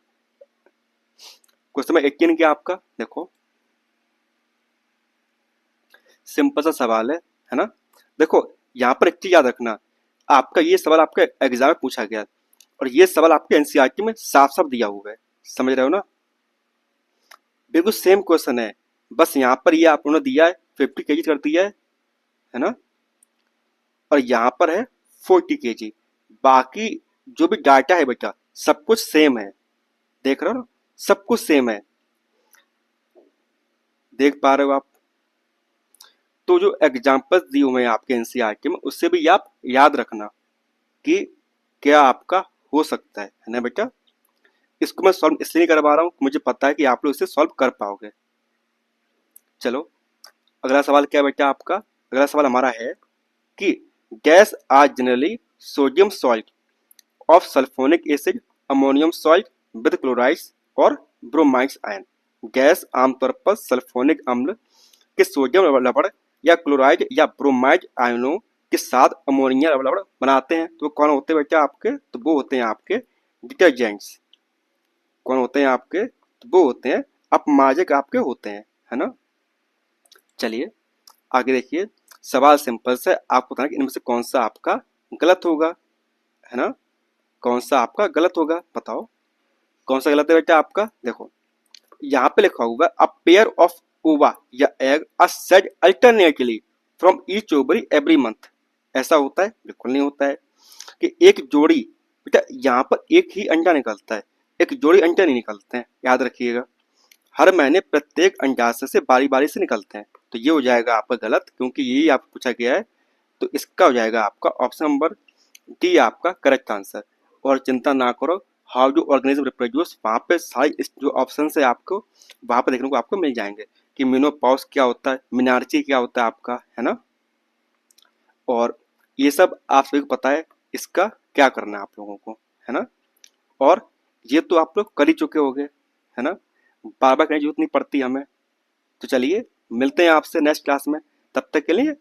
क्वेश्चन नंबर 18 क्या आपका, देखो सिंपल सा सवाल है ना। देखो यहाँ पर एक चीज याद रखना, आपका ये सवाल आपका एग्जाम में पूछा गया और ये सवाल आपके एनसीईआरटी में साफ साफ दिया हुआ है, समझ रहे हो ना, बिल्कुल सेम क्वेश्चन है, बस यहाँ पर ये आप उन्होंने दिया है 50 kg कर दिया है ना, और यहाँ पर है 40 kg। बाकी जो भी डाटा है बेटा सब कुछ सेम है, देख रहे हो ना, सब कुछ सेम है, देख पा रहे हो आप। तो जो एग्जाम्पल्स दिए हुए हैं आपके एनसीईआरटी में उससे भी आप याद रखना कि क्या आपका हो सकता है ना बेटा। इसको मैं सॉल्व इसलिए करवा रहा हूँ, मुझे पता है कि आप लोग इसे सॉल्व कर पाओगे। चलो अगला सवाल क्या है बेटा आपका, अगला सवाल हमारा है कि gas are generally sodium salt of sulphonic acid, ammonium salt with chlorides और ब्रोमाइड्स आयन। गैस आमतौर पर सल्फोनिक अम्ल के सोडियम लवण या क्लोराइड या ब्रोमाइड आयनों के साथ अमोनिया लवण बनाते हैं। तो कौन होते हैं बेटा आपके, तो वो होते हैं आपके डिटर्जेंट्स। कौन होते हैं आपके, तो वो होते हैं अपमार्जक आपके होते हैं, है ना। चलिए आगे देखिए, सवाल सिंपल से आपको बताना कि इनमें से कौन सा आपका गलत होगा, है ना। कौन सा आपका गलत होगा बताओ, कौन सा गलत है बेटा आपका। देखो यहाँ पे लिखा हुआ अ पेयर ऑफ ओवा या egg are shed alternately from each ovary every month. ऐसा होता है? बिल्कुल नहीं होता है। कि एक जोड़ी, बेटा यहाँ पर एक ही अंडा निकलता है, एक जोड़ी अंडा नहीं निकलते हैं, याद रखिएगा। हर महीने प्रत्येक अंडाशय से बारी बारी से निकलते हैं। तो ये हो जाएगा आपका गलत, क्योंकि यही आपको पूछा गया है। तो इसका हो जाएगा आपका ऑप्शन नंबर डी आपका करेक्ट आंसर। और चिंता ना करो, हाउ डू ऑर्गेनिज्म रिप्रोड्यूस, वहाँ पे सारी जो ऑप्शन है आपको वहाँ पे देखने को आपको मिल जाएंगे कि मिनोपॉज क्या होता है, मिनार्ची क्या होता है आपका, है ना। और ये सब आप सभी को पता है, इसका क्या करना है आप लोगों को, है ना। और ये तो आप लोग कर ही चुके होंगे, है ना, बार बार करने की जरूरत नहीं पड़ती हमें। तो चलिए मिलते हैं आपसे नेक्स्ट क्लास में, तब तक के लिए